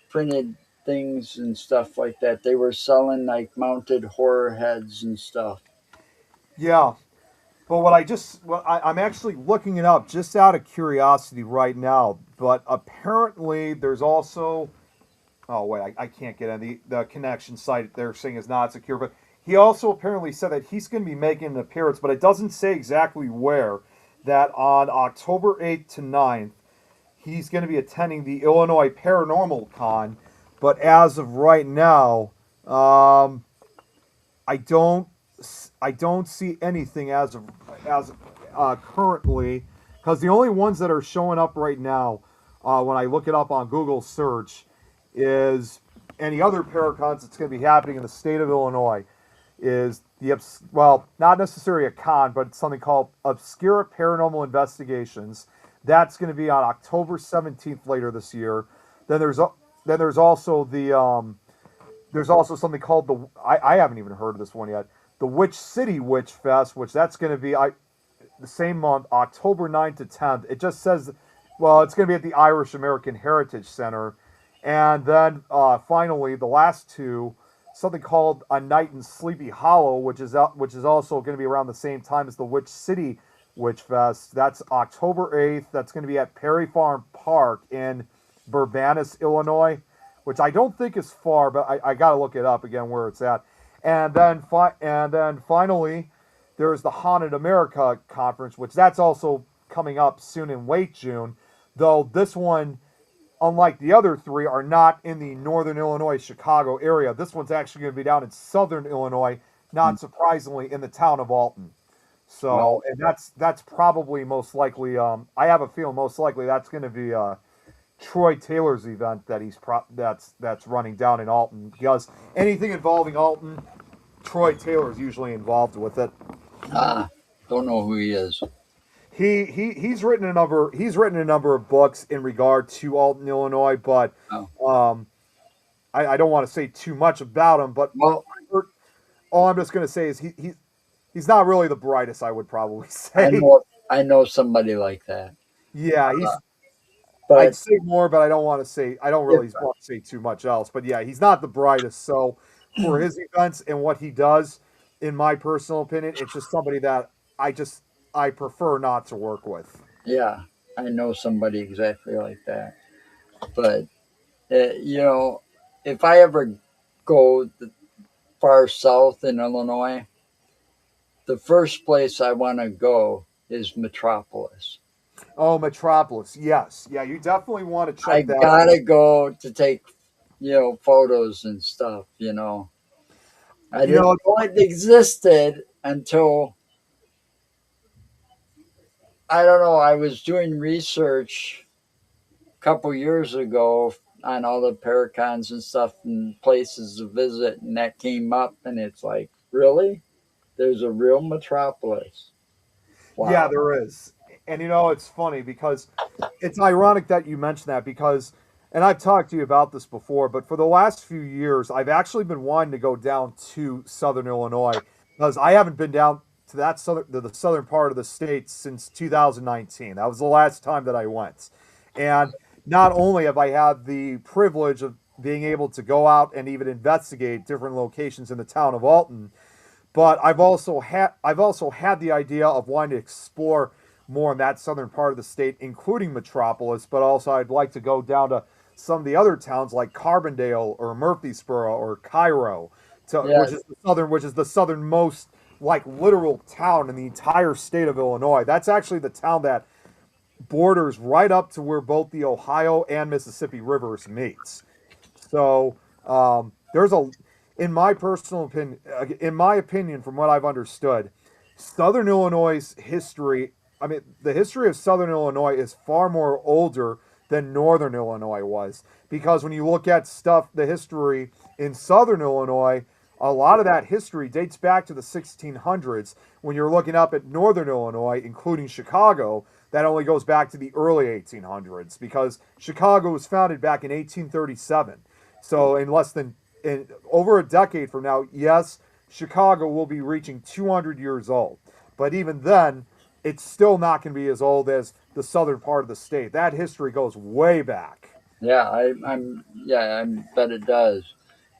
printed things and stuff like that. They were selling like mounted horror heads and stuff. yeah, but I'm actually looking it up just out of curiosity right now. But apparently, there's also. Oh wait, I can't get on the connection site. They're saying is not secure, but he also apparently said that he's going to be making an appearance, but it doesn't say exactly where. That on October 8th to 9th, he's going to be attending the Illinois Paranormal Con. But as of right now, um, I don't I don't see anything as currently because the only ones that are showing up right now when I look it up on Google search is any other paracons that's going to be happening in the state of Illinois is well, not necessarily a con, but it's something called Obscure Paranormal Investigations. That's going to be on October 17th later this year. Then there's also there's also something called I haven't even heard of this one yet. The Witch City Witch Fest, which that's going to be the same month, October 9th to 10th. It just says, well, it's going to be at the Irish American Heritage Center. And then finally, the last two, something called A Night in Sleepy Hollow, which is also going to be around the same time as the Witch City Witch Fest. That's October 8th. That's going to be at Perry Farm Park in Bourbonnais, Illinois, which I don't think is far, but I got to look it up again where it's at. And then finally, there's the Haunted America Conference, which that's also coming up soon in late June. Though this one, unlike the other three, are not in the Northern Illinois, Chicago area. This one's actually going to be down in Southern Illinois, not surprisingly, in the town of Alton. Well, So, and that's probably most likely. I have a feeling most likely that's going to be Troy Taylor's event that that's running down in Alton because anything involving Alton, Troy Taylor is usually involved with it. ah, don't know who he is. He's written a number of books in regard to Alton, Illinois, but Oh, um, I don't want to say too much about him. But well, all I'm just going to say is he's not really the brightest. I would probably I say. know I know somebody like that, Yeah, I'd but say more, but I don't want to say. I don't if really want to say too much else. But yeah, he's not the brightest. So for his events and what he does, in my personal opinion, it's just somebody that I prefer not to work with. yeah, I know somebody exactly like that. But you know, if I ever go far south in Illinois, the first place I want to go is Metropolis. Oh, Metropolis. Yes. Yeah, you definitely want to I check that out. gotta go to take, photos and stuff. I You didn't know, know it existed until I don't know. I was doing research a couple years ago on all the paracons and stuff and places to visit, and that came up, and it's like, really? There's a real metropolis. Yeah, Wow. there is. And it's funny because it's ironic that you mentioned that because, and I've talked to you about this before, but for the last few years, I've actually been wanting to go down to Southern Illinois because I haven't been down to the southern part of the state since 2019. That was the last time that I went. And not only have I had the privilege of being able to go out and even investigate different locations in the town of Alton, but I've also had the idea of wanting to explore more in that southern part of the state, including Metropolis. But also, I'd like to go down to some of the other towns like Carbondale or Murfreesboro or Cairo, Yeah. which is the southernmost like literal town in the entire state of Illinois. That's actually the town that borders right up to where both the Ohio and Mississippi rivers meet. So there's a, in my opinion, from what I've understood, Southern Illinois' history. I mean, the history of Southern Illinois is far more older than Northern Illinois was because when you look at the history in Southern Illinois, a lot of that history dates back to the 1600s. When you're looking up at Northern Illinois, including Chicago, that only goes back to the early 1800s because Chicago was founded back in 1837. So in over a decade from now, yes, Chicago will be reaching 200 years old. But even then, it's still not going to be as old as the southern part of the state. That history goes way back. Yeah. Yeah. I bet it does.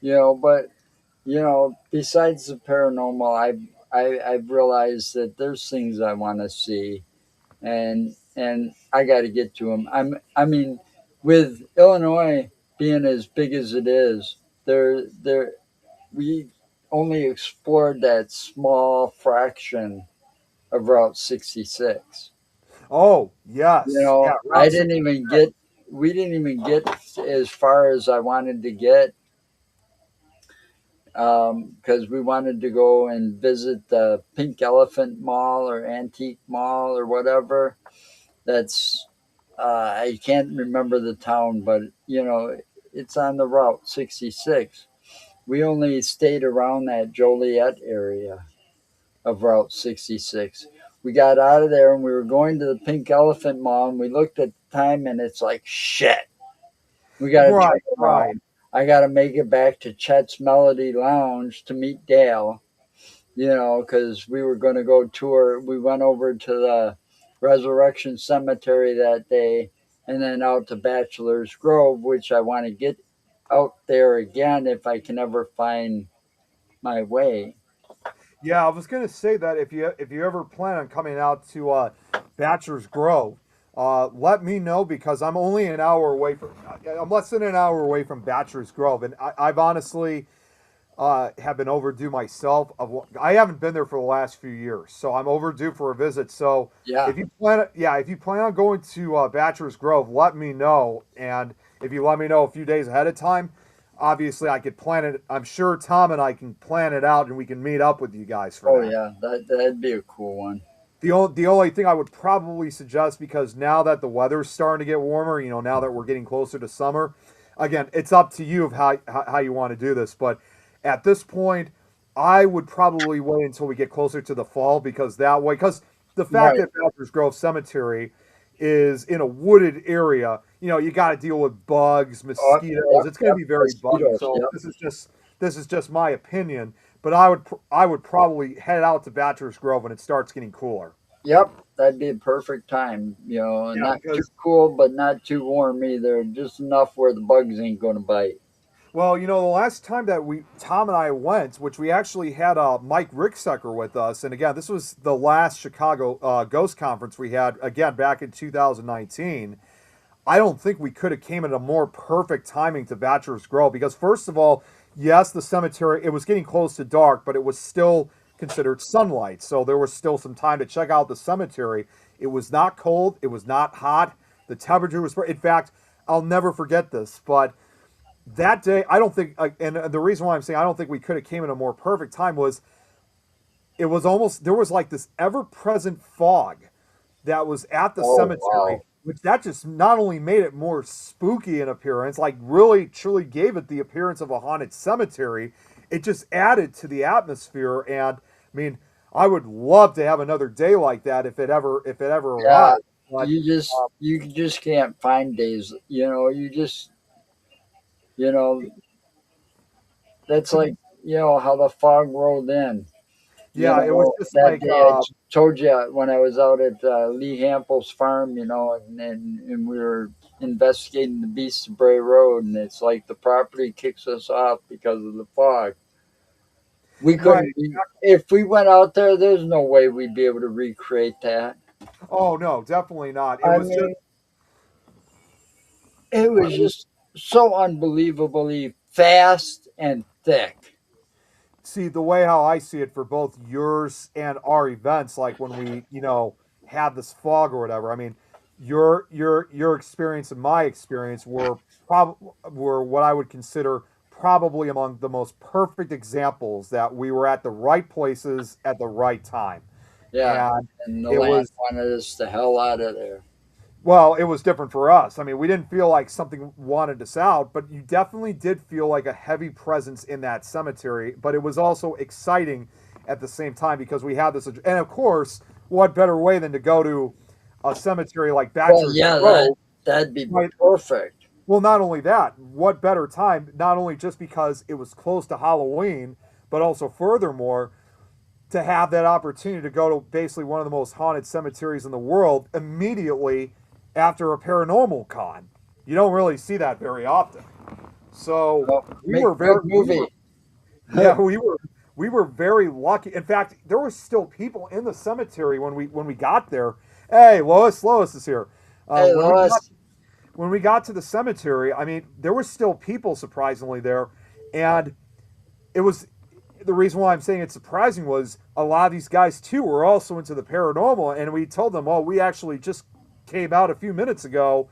But besides the paranormal, I've realized that there's things I want to see, and I got to get to them. I mean, with Illinois being as big as it is, there we only explored that small fraction of Route 66. Oh, yes. Yeah, I Route didn't even get, we didn't even get as far as I wanted to get because we wanted to go and visit the Pink Elephant Mall or Antique Mall or whatever. That's I can't remember the town, but it's on the Route 66. We only stayed around that Joliet area of Route 66. We got out of there and we were going to the Pink Elephant Mall and we looked at the time and it's like shit. We got to turn right, right. around. I got to make it back to Chet's Melody Lounge to meet Dale, because we were going to go tour. We went over to the Resurrection Cemetery that day and then out to Bachelor's Grove, which I want to get out there again if I can ever find my way. Yeah, I was gonna say that if you ever plan on coming out to Bachelor's Grove, let me know because I'm only an hour away from. I'm less than an hour away from Bachelor's Grove, and I've honestly have been overdue myself. I haven't been there for the last few years, so I'm overdue for a visit. So Yeah. if you plan on going to Bachelor's Grove, let me know, and if you let me know a few days ahead of time, obviously I could plan it. I'm sure Tom and I can plan it out, and we can meet up with you guys for Oh, that. yeah. That'd be a cool one. The only thing I would probably suggest, because now that the weather's starting to get warmer, now that we're getting closer to summer, again, it's up to you of how you want to do this. But at this point, I would probably wait until we get closer to the fall because the fact Right. that Bachelor's Grove Cemetery is in a wooded area, you got to deal with bugs, Oh, mosquitoes. yep, It's going to yep. be very buggy. Mosquitoes. So Yep. this is just my opinion. But I would probably head out to Bachelor's Grove when it starts getting cooler. Yep. That'd be a perfect time. Yeah, Not too cool, but not too warm either. Just enough where the bugs ain't going to bite. well, the last time that Tom and I went, which we actually had Mike Ricksecker with us, and again, this was the last Chicago Ghost Conference we had, again, back in 2019. I don't think we could have came at a more perfect timing to Bachelor's Grove because, first of all, yes, the cemetery, it was getting close to dark, but it was still considered sunlight. So there was still some time to check out the cemetery. It was not cold. It was not hot. The temperature was, in fact, I'll never forget this, but that day, I don't think, and the reason why I'm saying I don't think we could have came at a more perfect time was it was almost, there was like this ever present fog that was at the Oh cemetery, wow. which that just not only made it more spooky in appearance, like really truly gave it the appearance of a haunted cemetery. It just added to the atmosphere. And I mean, I would love to have another day like that if it ever Yeah, arrived. But you just can't find days. You know that's like how the fog rolled in. yeah, it was just That like day told you when I was out at Lee Hampel's farm, and we were investigating the Beast of Bray Road, and it's like the property kicks us off because of the fog. We right. couldn't be, if we went out there, there's no way we'd be able to recreate that. Oh no, definitely not. It I was just mean, it was just so unbelievably fast and thick. see the way how I see it for both yours and our events, like when we, had this fog or whatever. I mean, your experience and my experience were what I would consider probably among the most perfect examples that we were at the right places at the right time. Yeah, And and the it land was wanted us the hell out of there. well, it was different for us. I mean, we didn't feel like something wanted us out, but you definitely did feel like a heavy presence in that cemetery. But it was also exciting at the same time because we had this. And of course, what better way than to go to a cemetery like Well, Bachelor's yeah, Grove? that'd be Right. perfect. Well, not only that, what better time, not only just because it was close to Halloween, but also furthermore, to have that opportunity to go to basically one of the most haunted cemeteries in the world immediately after a paranormal con. You don't really see that very often. So Well, we make were a good very, movie. yeah, we were very lucky. In fact, there were still people in the cemetery when we got there. Hey, Lois is here. Uh, Hey, when we got Lois. when we got to the cemetery, I mean, there were still people surprisingly there, and it was the reason why I'm saying it's surprising was a lot of these guys too were also into the paranormal, and we told them, "Oh, we actually just came out a few minutes ago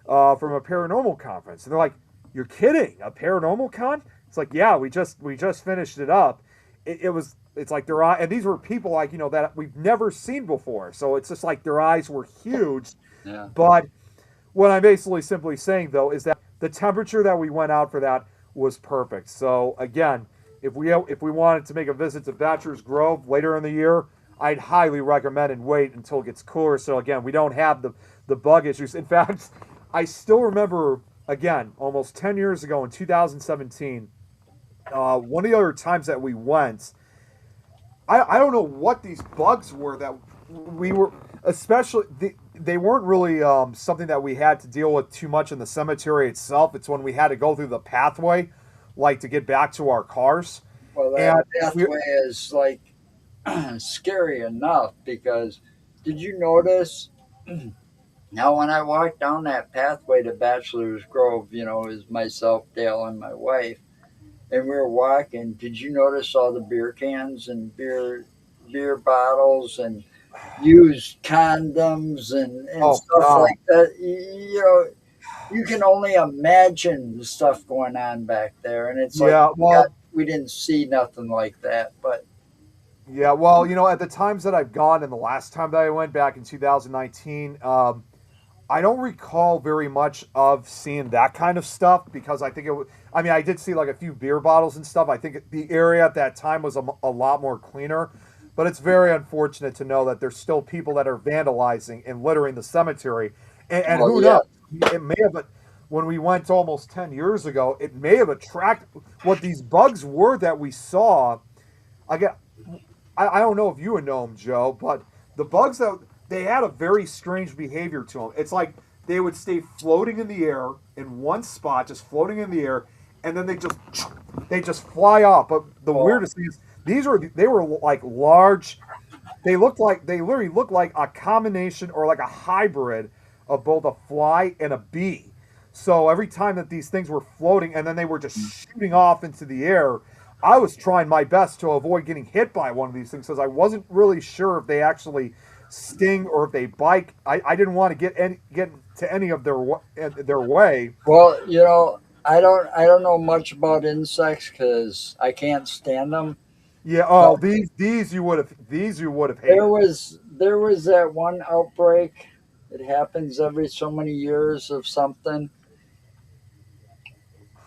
from a paranormal conference," and they're like, "You're kidding? A paranormal con?" It's like, "Yeah, we just finished it up." It's like their eye, and these were people like that we've never seen before, so it's just like their eyes were huge, Yeah. but what I'm basically simply saying though is that the temperature that we went out for that was perfect. So again, if we wanted to make a visit to Bachelor's Grove later in the year, I'd highly recommend and wait until it gets cooler. So again, we don't have the bug issues. In fact, I still remember again almost 10 years ago in 2017, one of the other times that we went. I don't know what these bugs were that we were especially they weren't really something that we had to deal with too much in the cemetery itself. It's when we had to go through the pathway, like to get back to our cars, Well, that and we pathway is like scary enough because did you notice now when I walked down that pathway to Bachelor's Grove, it was myself, Dale, and my wife, and we were walking. Did you notice all the beer cans and beer bottles and used condoms and oh stuff god, like that? You can only imagine the stuff going on back there, and it's like yeah, well, we didn't see nothing like that, but yeah, well, at the times that I've gone and the last time that I went back in 2019, I don't recall very much of seeing that kind of stuff because I think it was, I mean, I did see like a few beer bottles and stuff. I think the area at that time was a lot more cleaner, but it's very unfortunate to know that there's still people that are vandalizing and littering the cemetery. And well, who yeah. knows? It may have, when we went almost 10 years ago, it may have attracted what these bugs were that we saw. I get, I don't know if you would know them, Joe, but the bugs that they had a very strange behavior to them. It's like they would stay floating in the air in one spot, just floating in the air, and then they just fly off. But the Oh, weirdest thing is they were like large. They literally looked like a combination or like a hybrid of both a fly and a bee. So every time that these things were floating and then they were just shooting off into the air, I was trying my best to avoid getting hit by one of these things because I wasn't really sure if they actually sting or if they bite. I didn't want to get to any of their way. well, I don't know much about insects because I can't stand them. Yeah. But Oh, these you would have there hated. was there was that one outbreak. It happens every so many years of something.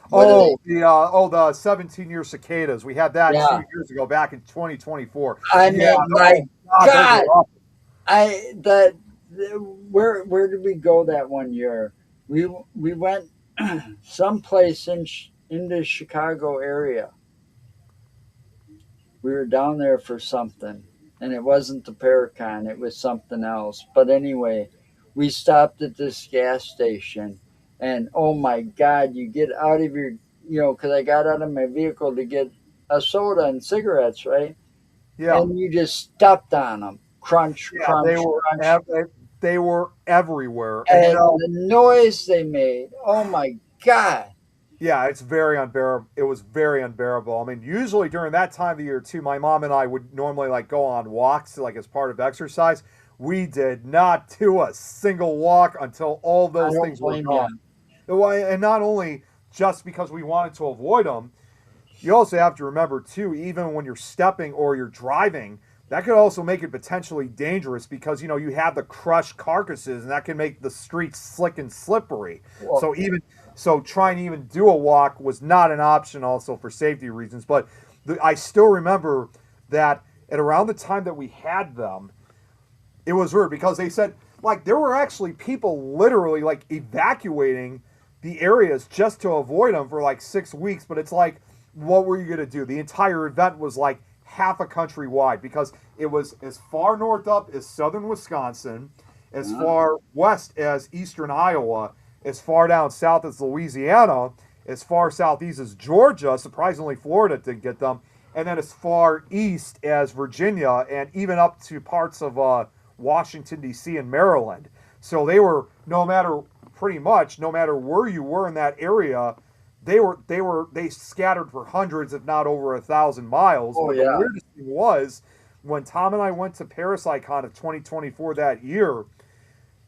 What do they? The 17-year cicadas. We had that Yeah, 2 years ago, back in 2024. I Yeah. mean, my Oh God, those God, were awful. I that where did we go that one year? We went someplace in the Chicago area. We were down there for something, and it wasn't the Paracon, it was something else. But anyway, we stopped at this gas station, and oh my God, you get out of your, because I got out of my vehicle to get a soda and cigarettes, right? Yeah. And you just stepped on them, crunch, Yeah, crunch, crunch, they were everywhere, and and the noise they made. Oh my God. yeah, it's very unbearable. It was very unbearable. I mean, usually during that time of the year too, my mom and I would normally like go on walks, like as part of exercise. We did not do a single walk until all I those don't things were blame you. gone. And not only just because we wanted to avoid them, you also have to remember too, even when you're stepping or you're driving, that could also make it potentially dangerous because you have the crushed carcasses and that can make the streets slick and slippery. Well, So trying to even do a walk was not an option also for safety reasons. But I still remember that at around the time that we had them, it was weird because they said like there were actually people literally like evacuating the areas just to avoid them for like 6 weeks. But it's like, what were you going to do? The entire event was like half a country wide because it was as far north up as southern Wisconsin, as far west as eastern Iowa, as far down south as Louisiana, as far southeast as Georgia. Surprisingly, Florida didn't get them. And then as far east as Virginia and even up to parts of Washington, D.C. and Maryland. So they were, pretty much, no matter where you were in that area, they scattered for hundreds, if not over 1,000 miles. oh But the yeah. weirdest thing was when Tom and I went to Parasitecon of 2024 that year.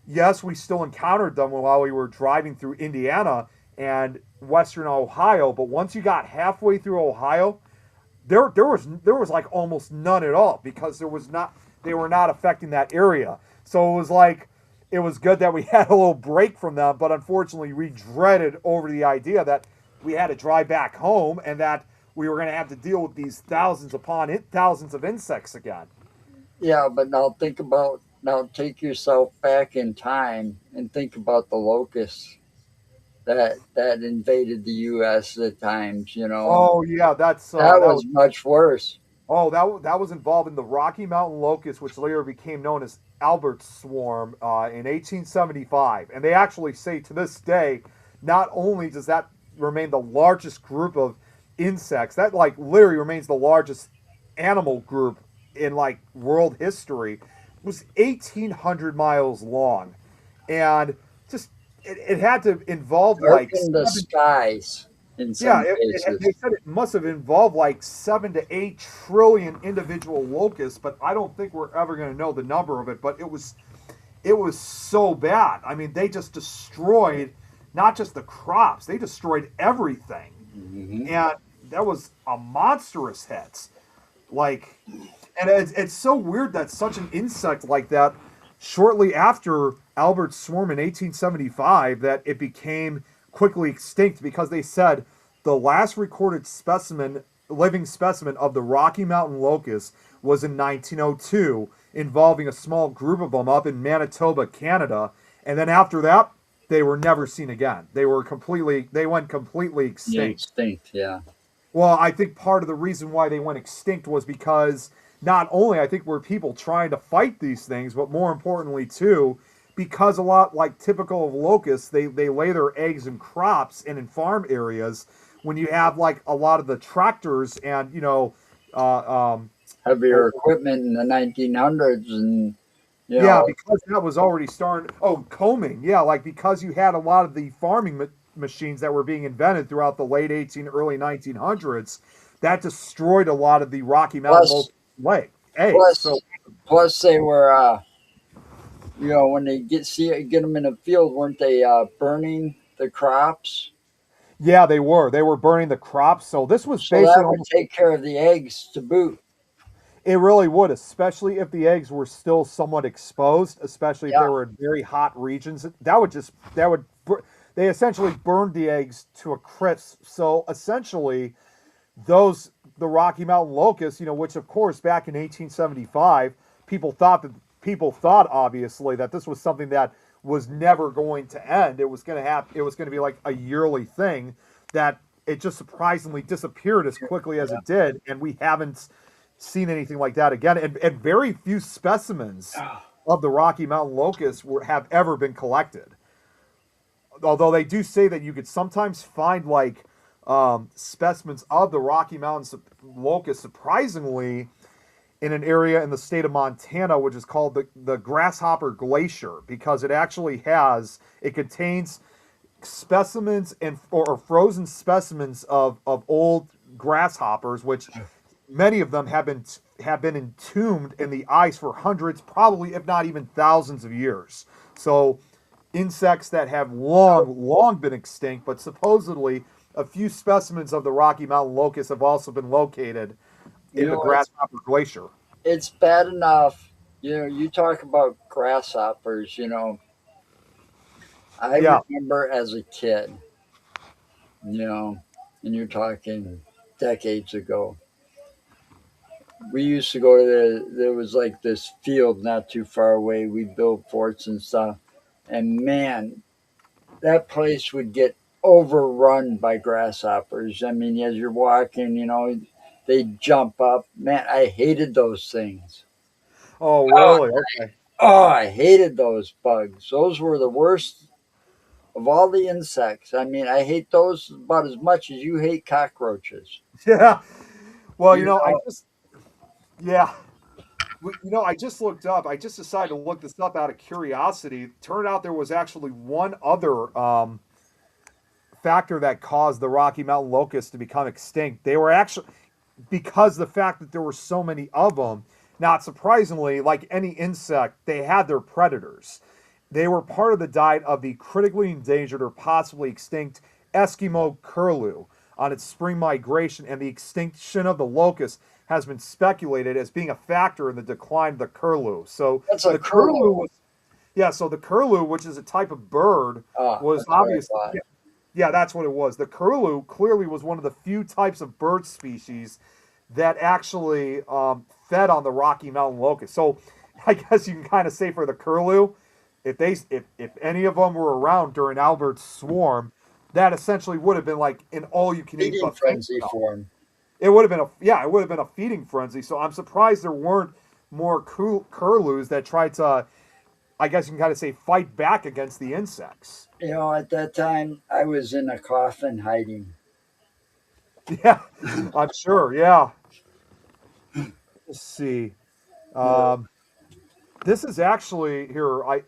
Yes, we still encountered them while we were driving through Indiana and Western Ohio. But once you got halfway through Ohio, there was like almost none at all because they were not affecting that area. So it was like it was good that we had a little break from them, but unfortunately we dreaded over the idea that we had to drive back home and that we were going to have to deal with these thousands upon thousands of insects again. Yeah, but now take yourself back in time and think about the locusts that invaded the U.S. at times. Oh yeah, That that was was much worse. that was involved in the Rocky Mountain locust, which later became known as Albert's swarm in 1875. And they actually say to this day, not only does that remain the largest group of insects, that like literally remains the largest animal group in like world history, was 1,800 miles long, and just it had to involve like Darken the skies in yeah, some they cases. said it must have involved like 7 to 8 trillion individual locusts, but I don't think we're ever going to know the number of it. But it was so bad. I mean, they just destroyed not just the crops; they destroyed everything, Hmm. and that was a monstrous hit. Like, and it's so weird that such an insect like that, shortly after Albert's swarm in 1875, that it became quickly extinct because they said the last recorded living specimen of the Rocky Mountain locust was in 1902, involving a small group of them up in Manitoba, Canada, and then after that, they were never seen again. They went completely Yeah, extinct. extinct. Yeah. Well, I think part of the reason why they went extinct was because not only I think were people trying to fight these things, but more importantly too, because a lot like typical of locusts, they lay their eggs in crops and in farm areas. When you have like a lot of the tractors and Heavier oh, equipment in the 1900s, and you yeah, know, because that was already starting. Oh, combing, yeah, like because you had a lot of the farming machines that were being invented throughout the late early 1900s, that destroyed a lot of the Rocky Mountain plus, locust eggs. So plus, plus, they were, when they get them in the field, weren't they burning the crops? yeah, they were burning the crops. So this was So basically that would almost take care of the eggs to boot. It really would, especially if the eggs were still somewhat exposed, especially if Yeah, they were in very hot regions. They essentially burned the eggs to a crisp. So essentially, those the Rocky Mountain locust, which of course back in 1875, people thought obviously that this was something that was never going to end. It was going to happen. It was going to be like a yearly thing that it just surprisingly disappeared as quickly as yeah. it did, and we haven't seen anything like that again. And very few specimens of the Rocky Mountain locust have ever been collected. Although they do say that you could sometimes find like specimens of the Rocky Mountain locust, surprisingly, in an area in the state of Montana, which is called the Grasshopper Glacier, because it contains specimens or frozen specimens of old grasshoppers, which many of them have been entombed in the ice for hundreds, probably if not even thousands of years. So insects that have long been extinct, but supposedly a few specimens of the Rocky Mountain locust have also been located You in the know, Grasshopper Glacier. it's bad enough. You talk about grasshoppers. I Yeah. remember as a kid. You know, and you're talking decades ago. We used to go to there was like this field not too far away. We built forts and stuff, and man, that place would get overrun by grasshoppers. I mean, as you're walking, they jump up. Man, I hated those things. Oh, Oh, really? Okay. I hated those bugs. Those were the worst of all the insects. I mean, I hate those about as much as you hate cockroaches. Yeah. Well, You know, yeah. I just looked up. I just decided to look this up out of curiosity. Turned out there was actually one other factor that caused the Rocky Mountain locust to become extinct. They were actually because the fact that there were so many of them. Not surprisingly, like any insect, they had their predators. They were part of the diet of the critically endangered or possibly extinct Eskimo curlew on its spring migration, and the extinction of the locust has been speculated as being a factor in the decline of the curlew. So that's a the curlew curlew. was, yeah, so the curlew, which is a type of bird, Oh, was that's what I obviously, thought. yeah, that's what it was. The curlew clearly was one of the few types of bird species that actually fed on the Rocky Mountain locust. So I guess you can kind of say for the curlew, if any of them were around during Albert's swarm, that essentially would have been like an all you can eat Feeding buffet. frenzy for him. It would have been a feeding frenzy. So I'm surprised there weren't more curlews that tried to, I guess you can kind of say, fight back against the insects. At that time, I was in a coffin hiding. Yeah, I'm sure. Yeah. Let's see. Yeah. Um, this is actually here. I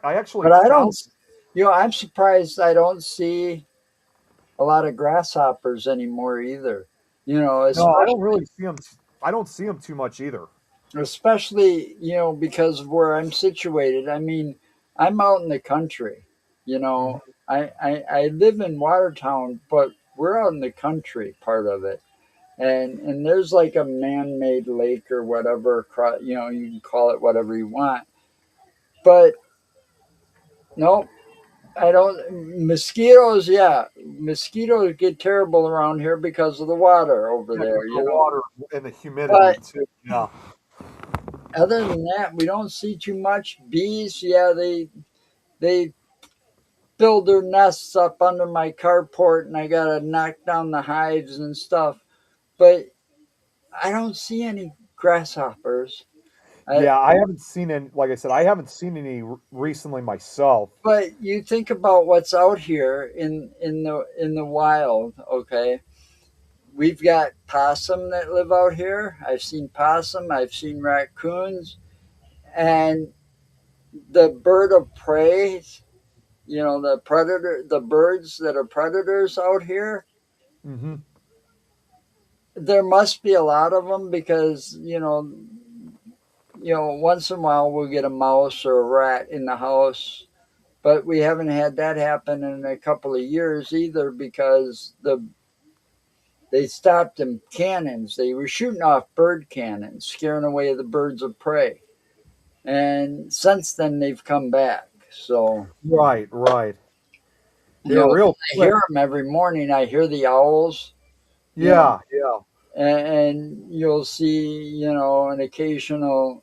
actually But I found. don't, I'm surprised I don't see a lot of grasshoppers anymore either. No, I don't Especially, really see them. I don't see them too much either. because of where I'm situated. I mean, I'm out in the country. You know, Mhm. I live in Watertown, but we're out in the country part of it. And there's like a man-made lake or whatever. You can call it whatever you want, but no, I don't. Mosquitoes, yeah, mosquitoes get terrible around here because of the water over Yeah, because there. the water and the humidity But too. Yeah. other than that, we don't see too much. Bees, yeah, they build their nests up under my carport, and I gotta knock down the hives and stuff. But I don't see any grasshoppers. I, Yeah, I haven't seen any. Like I said, I haven't seen any recently myself. but you think about what's out here in the wild, okay? We've got possum that live out here. I've seen possum, I've seen raccoons, and the bird of prey, the birds that are predators out here, Hmm. there must be a lot of them because, once in a while we'll get a mouse or a rat in the house, but we haven't had that happen in a couple of years either because They stopped them cannons. They were shooting off bird cannons, scaring away the birds of prey. And since then, they've come back. So, Right, right. you They're know, real I quick. hear them every morning. I hear the owls, you know, Yeah, yeah. and you'll see, an occasional,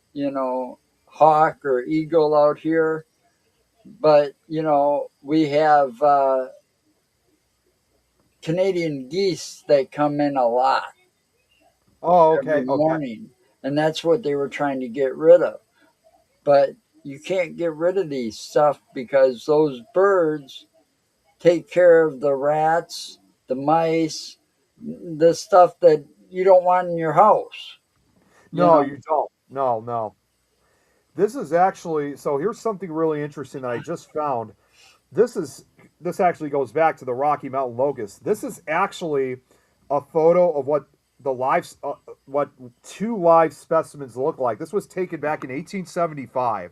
hawk or eagle out here. But, we have Canadian geese that come in a lot Oh, every okay, okay. morning. And that's what they were trying to get rid of. But you can't get rid of these stuff because those birds take care of the rats, the mice, the stuff that you don't want in your house. You No, know, you don't. No, no. This is actually so. Here's something really interesting that I just found. This actually goes back to the Rocky Mountain locust. This is actually a photo of what two live specimens look like. This was taken back in 1875.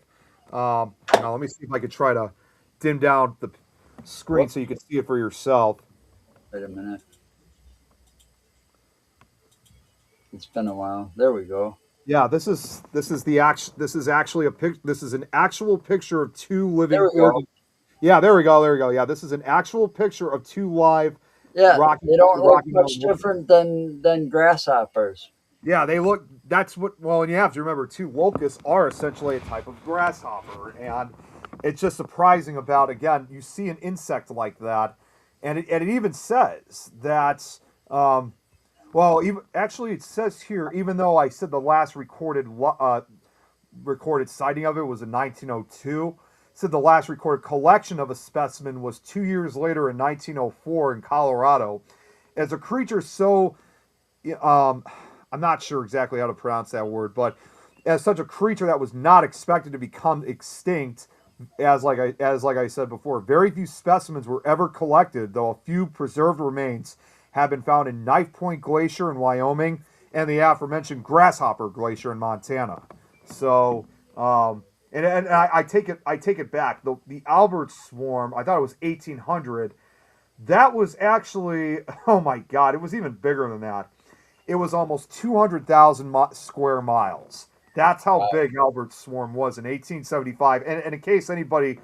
Now let me see if I could try to dim down the screen whoop, so you can see it for yourself. wait a minute. It's been a while. There we go. Yeah, this is actually this is an actual picture of two There living we go. Yeah, there we go. There we go. Yeah, this is an actual picture of two live Yeah, they don't look Rocky much Mountain locusts. different than grasshoppers. Yeah, they look. That's what. Well, and you have to remember too. Locusts are essentially a type of grasshopper, and it's just surprising about again. You see an insect like that, and it even says that. Well, even actually, it says here. Even though I said the last recorded sighting of it was in 1902. Said the last recorded collection of a specimen was 2 years later in 1904 in Colorado. As a creature so, um, I'm not sure exactly how to pronounce that word, but as such a creature that was not expected to become extinct, as like I said before, very few specimens were ever collected, though a few preserved remains have been found in Knife Point Glacier in Wyoming and the aforementioned Grasshopper Glacier in Montana. So, and I take it back. The Albert Swarm, I thought it was 1800. That was actually, oh my God, it was even bigger than that. It was almost 200,000 square miles. That's how Wow. big Albert's Swarm was in 1875. And in case anybody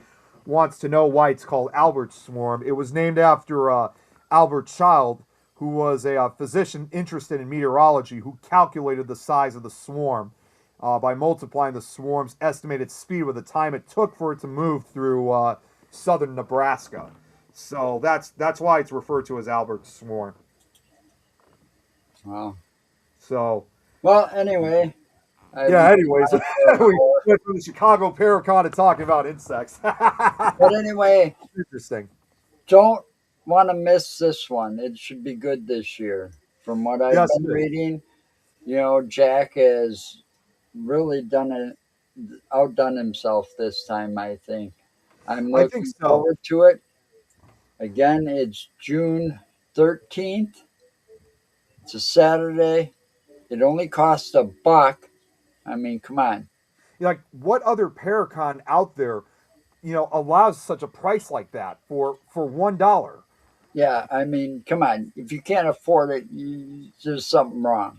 wants to know why it's called Albert's Swarm, it was named after Albert Child, who was a physician interested in meteorology who calculated the size of the swarm by multiplying the swarm's estimated speed with the time it took for it to move through southern Nebraska. So that's why it's referred to as Albert's Swarm. Wow. So Well, anyway, I've yeah. been Anyways, on for an we hour. went from the Chicago Paracon to talking about insects. But anyway, Interesting. don't want to miss this one. It should be good this year. From what I've Yes, been it is. reading, Jack has really outdone himself this time, I think. I'm I think looking so. forward to it. Again, it's June 13th. It's a Saturday. It only costs $1. I mean, come on. Like, what other Paracon out there, allows such a price like that for $1? Yeah, I mean, come on. If you can't afford it, there's something wrong.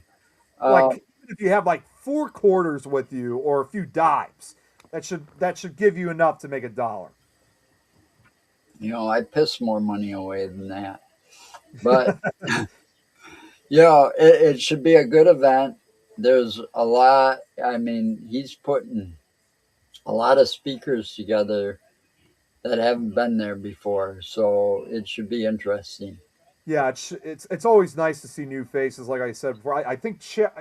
Like, Uh, even if you have like 4 quarters with you or a few dimes, that should give you enough to make $1. I piss more money away than that. But it should be a good event. There's a lot. I mean, he's putting a lot of speakers together that haven't been there before, so it should be interesting. Yeah, it's always nice to see new faces. Like I said before, I think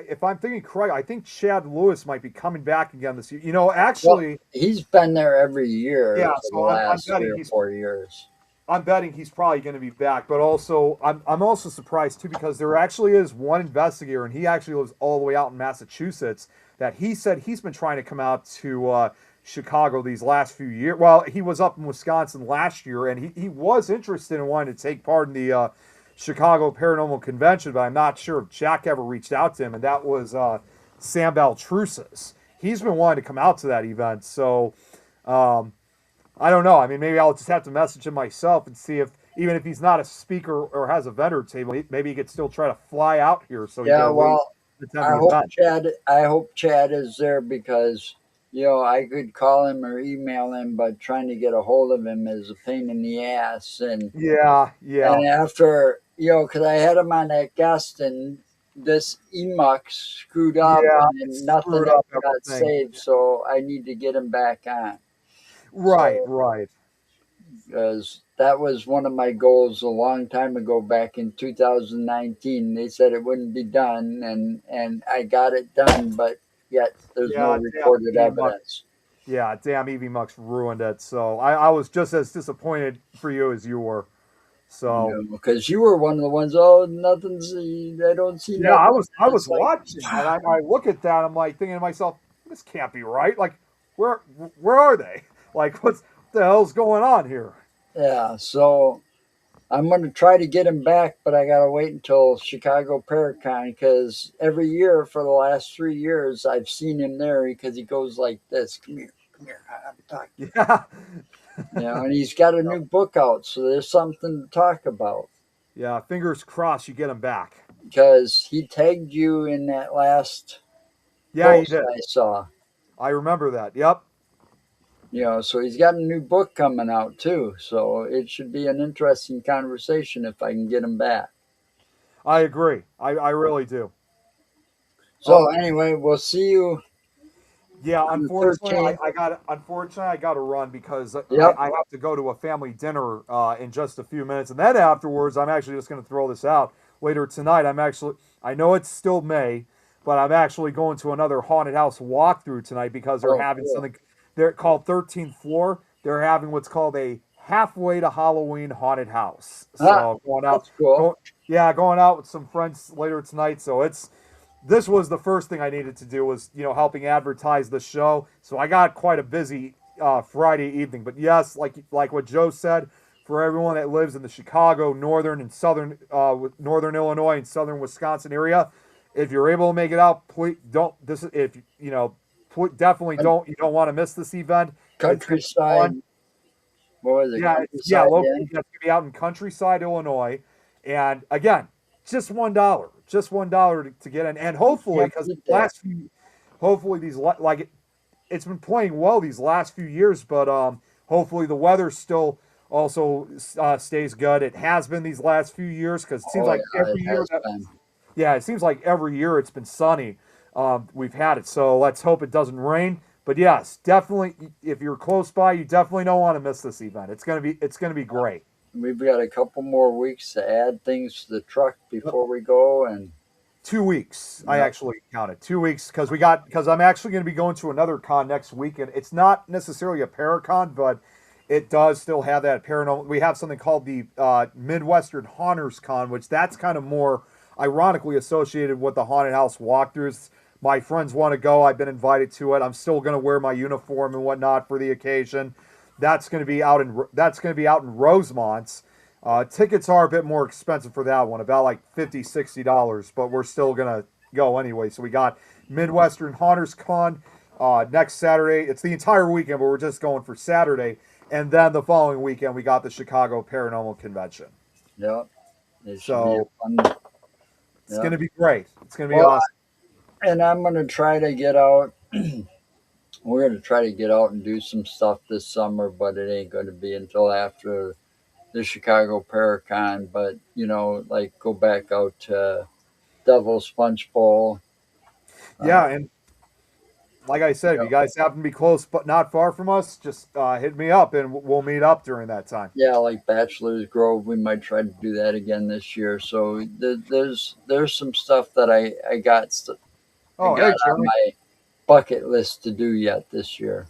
if I'm thinking correct, I think Chad Lewis might be coming back again this year. Well, Actually, he's been there every year yeah. for the So I'm last three betting or 4 years. I'm betting he's probably going to be back. But also, I'm also surprised too because there actually is one investigator, and he actually lives all the way out in Massachusetts. That he said he's been trying to come out to Chicago these last few years. Well, he was up in Wisconsin last year, and he was interested in wanting to take part in the Chicago Paranormal Convention, but I'm not sure if Jack ever reached out to him, and that was Sam Baltrusis. He's been wanting to come out to that event, so um, I don't know. I mean, maybe I'll just have to message him myself and see even if he's not a speaker or has a vendor table, maybe he could still try to fly out here so he could Yeah, at least well, attend the event. I hope Chad is there because I could call him or email him, but trying to get a hold of him is a pain in the ass. Yeah, yeah, And after because I had him on that guest and this emacs screwed up yeah. and It nothing screwed ever up got everything. saved, so I need to get him back on. Right, So right. because that was one of my goals a long time ago back in 2019. They said it wouldn't be done, and I got it done, but yet there's no Yeah, damn recorded Evie Muck. evidence. Yeah, damn Evie Muck's ruined it. So I was just as disappointed for you as you were. So Because you were one of the ones. Oh, nothing's. I don't see yeah, nothing. I was It's like, watching and I look at that, I'm like thinking to myself, this can't be right. Like, where where are they? Like, what's the hell's going on here? yeah. So I'm going to try to get him back, but I got to wait until Chicago Paracon because every year for the last 3 years I've seen him there because he goes like this. Come here. I'm talking. Yeah. And he's got a new book out, so there's something to talk about. Yeah, fingers crossed you get him back. Because he tagged you in that last Yeah, he post did. I saw. I remember that. Yep. So he's got a new book coming out too. So it should be an interesting conversation if I can get him back. I agree. I really do. So Oh, anyway, we'll see you yeah, on the unfortunately, 13th. I got to run because Yep. I have to go to a family dinner in just a few minutes, and then afterwards, I'm actually just going to throw this out. Later tonight, I know it's still May, but I'm actually going to another haunted house walkthrough tonight because they're Oh, having cool. something. They're called 13th Floor. They're having what's called a halfway to Halloween haunted house. Ah, So going out, that's cool. going out with some friends later tonight. So this was the first thing I needed to do was helping advertise the show. So I got quite a busy Friday evening. But yes, like what Joe said, for everyone that lives in the Chicago, northern and southern, northern Illinois and southern Wisconsin area, if you're able to make it out, please don't. This if definitely don't. You don't want to miss this event. It's gonna be Countryside. fun. What was it? Yeah, Countryside locally, Inn. it's gonna be out in Countryside, Illinois, and again, just $1 to get in, and You hopefully, can't because beat that. hopefully it's been playing well these last few years, but hopefully the weather still also stays good. It has been these last few years because it seems Oh like yeah, it every year has been. it seems like every year it's been sunny. We've had it, so let's hope it doesn't rain. But yes, definitely, if you're close by, you definitely don't want to miss this event. It's gonna be great. We've got a couple more weeks to add things to the truck before we go, and 2 weeks. I yep. actually counted 2 weeks because I'm actually going to be going to another con next week, and it's not necessarily a paracon, but it does still have that paranormal. We have something called the Midwestern Haunters Con, which that's kind of more ironically associated with the haunted house walkthroughs. My friends want to go. I've been invited to it. I'm still going to wear my uniform and whatnot for the occasion. That's going to be out in Rosemont. Tickets are a bit more expensive for that one, about like $50-$60, but we're still gonna go anyway. So we got Midwestern Haunters Con next Saturday. It's the entire weekend, but we're just going for Saturday, and then the following weekend we got the Chicago Paranormal Convention. Yep. It should be a So fun. it's Yep. gonna be great. It's gonna be Well, awesome. and I'm gonna try to get out. We're gonna try to get out and do some stuff this summer, but it ain't gonna be until after the Chicago Paracon. But like go back out to Devil's Punch Bowl. Uh, Yeah, and like I said, if you yep. guys happen to be close but not far from us, just hit me up and we'll meet up during that time. Yeah, like Bachelor's Grove, we might try to do that again this year. So there's some stuff that I Oh, got hey, on Jeremy. my bucket list to do yet this year.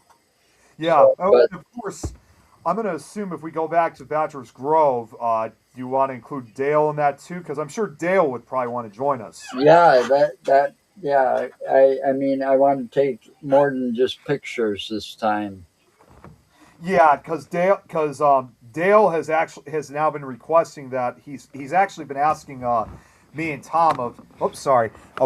Yeah. So, Oh, but and of course, I'm going to assume if we go back to Bachelor's Grove, do you want to include Dale in that too? Because I'm sure Dale would probably want to join us. yeah, that yeah, I mean I want to take more than just pictures this time. Yeah, because Dale has now been requesting that he's actually been asking me and Tom of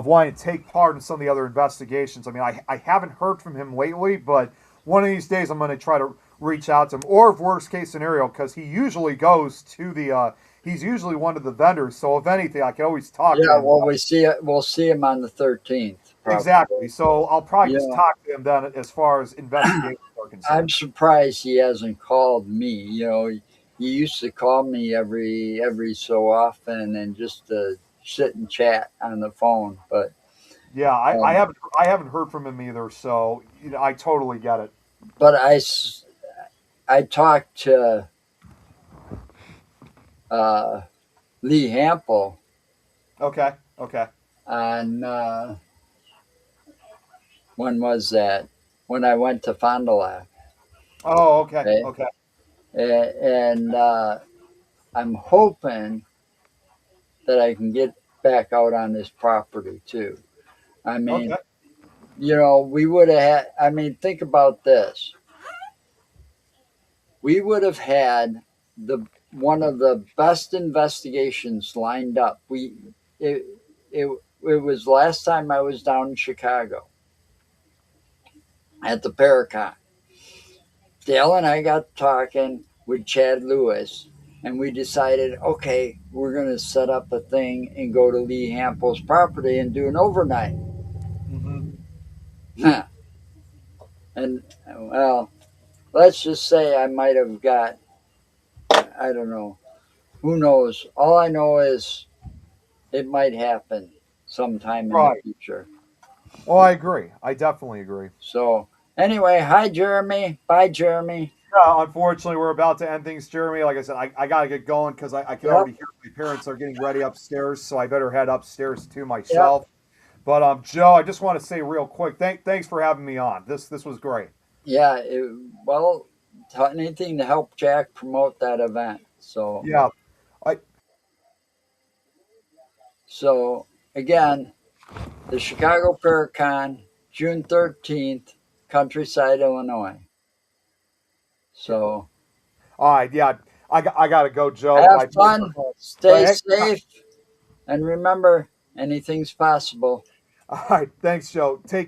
wanting to take part in some of the other investigations. I mean, I haven't heard from him lately, but one of these days I'm going to try to reach out to him, or if worst case scenario, because he usually goes to the. He's usually one of the vendors, so if anything, I can always talk to Yeah, him. well, we'll see him on the 13th, probably. Exactly. So I'll probably just Yeah, talk to him then as far as investigations are I'm concerned. surprised he hasn't called me. He used to call me every so often and just to sit and chat on the phone. But Yeah, um, I haven't heard from him either, so I totally get it. but I talked to uh, Lee Hample Okay, okay. on when was that? When I went to Fond du Lac. Oh, okay, Okay? okay, And I'm hoping that I can get back out on this property too. I okay. mean, we would have had, I mean, think about this. We would have had the one of the best investigations lined up. It, it, it was last time I was down in Chicago at the Paracon. Dale and I got talking with Chad Lewis, and we decided, okay, we're going to set up a thing and go to Lee Hample's property and do an overnight. Hmm. And, well, let's just say I might have got, I don't know, who knows? All I know is it might happen sometime in the Right. future. Oh, I agree. I definitely agree. So, anyway, hi, Jeremy. Bye, Jeremy. Unfortunately, we're about to end things, Jeremy. Like I said, I got to get going because I can Yep, already hear my parents are getting ready upstairs, so I better head upstairs to yep. myself. But Joe, I just want to say real quick, thanks for having me on. This was great. Yeah, well, anything to help Jack promote that event. So, Yeah, I so again, the Chicago Paracon, June 13th, Countryside, Illinois. So, all right. Yeah, I got to go, Joe. have My fun, but stay hey, safe, and remember, anything's possible. all right. Thanks, Joe. Take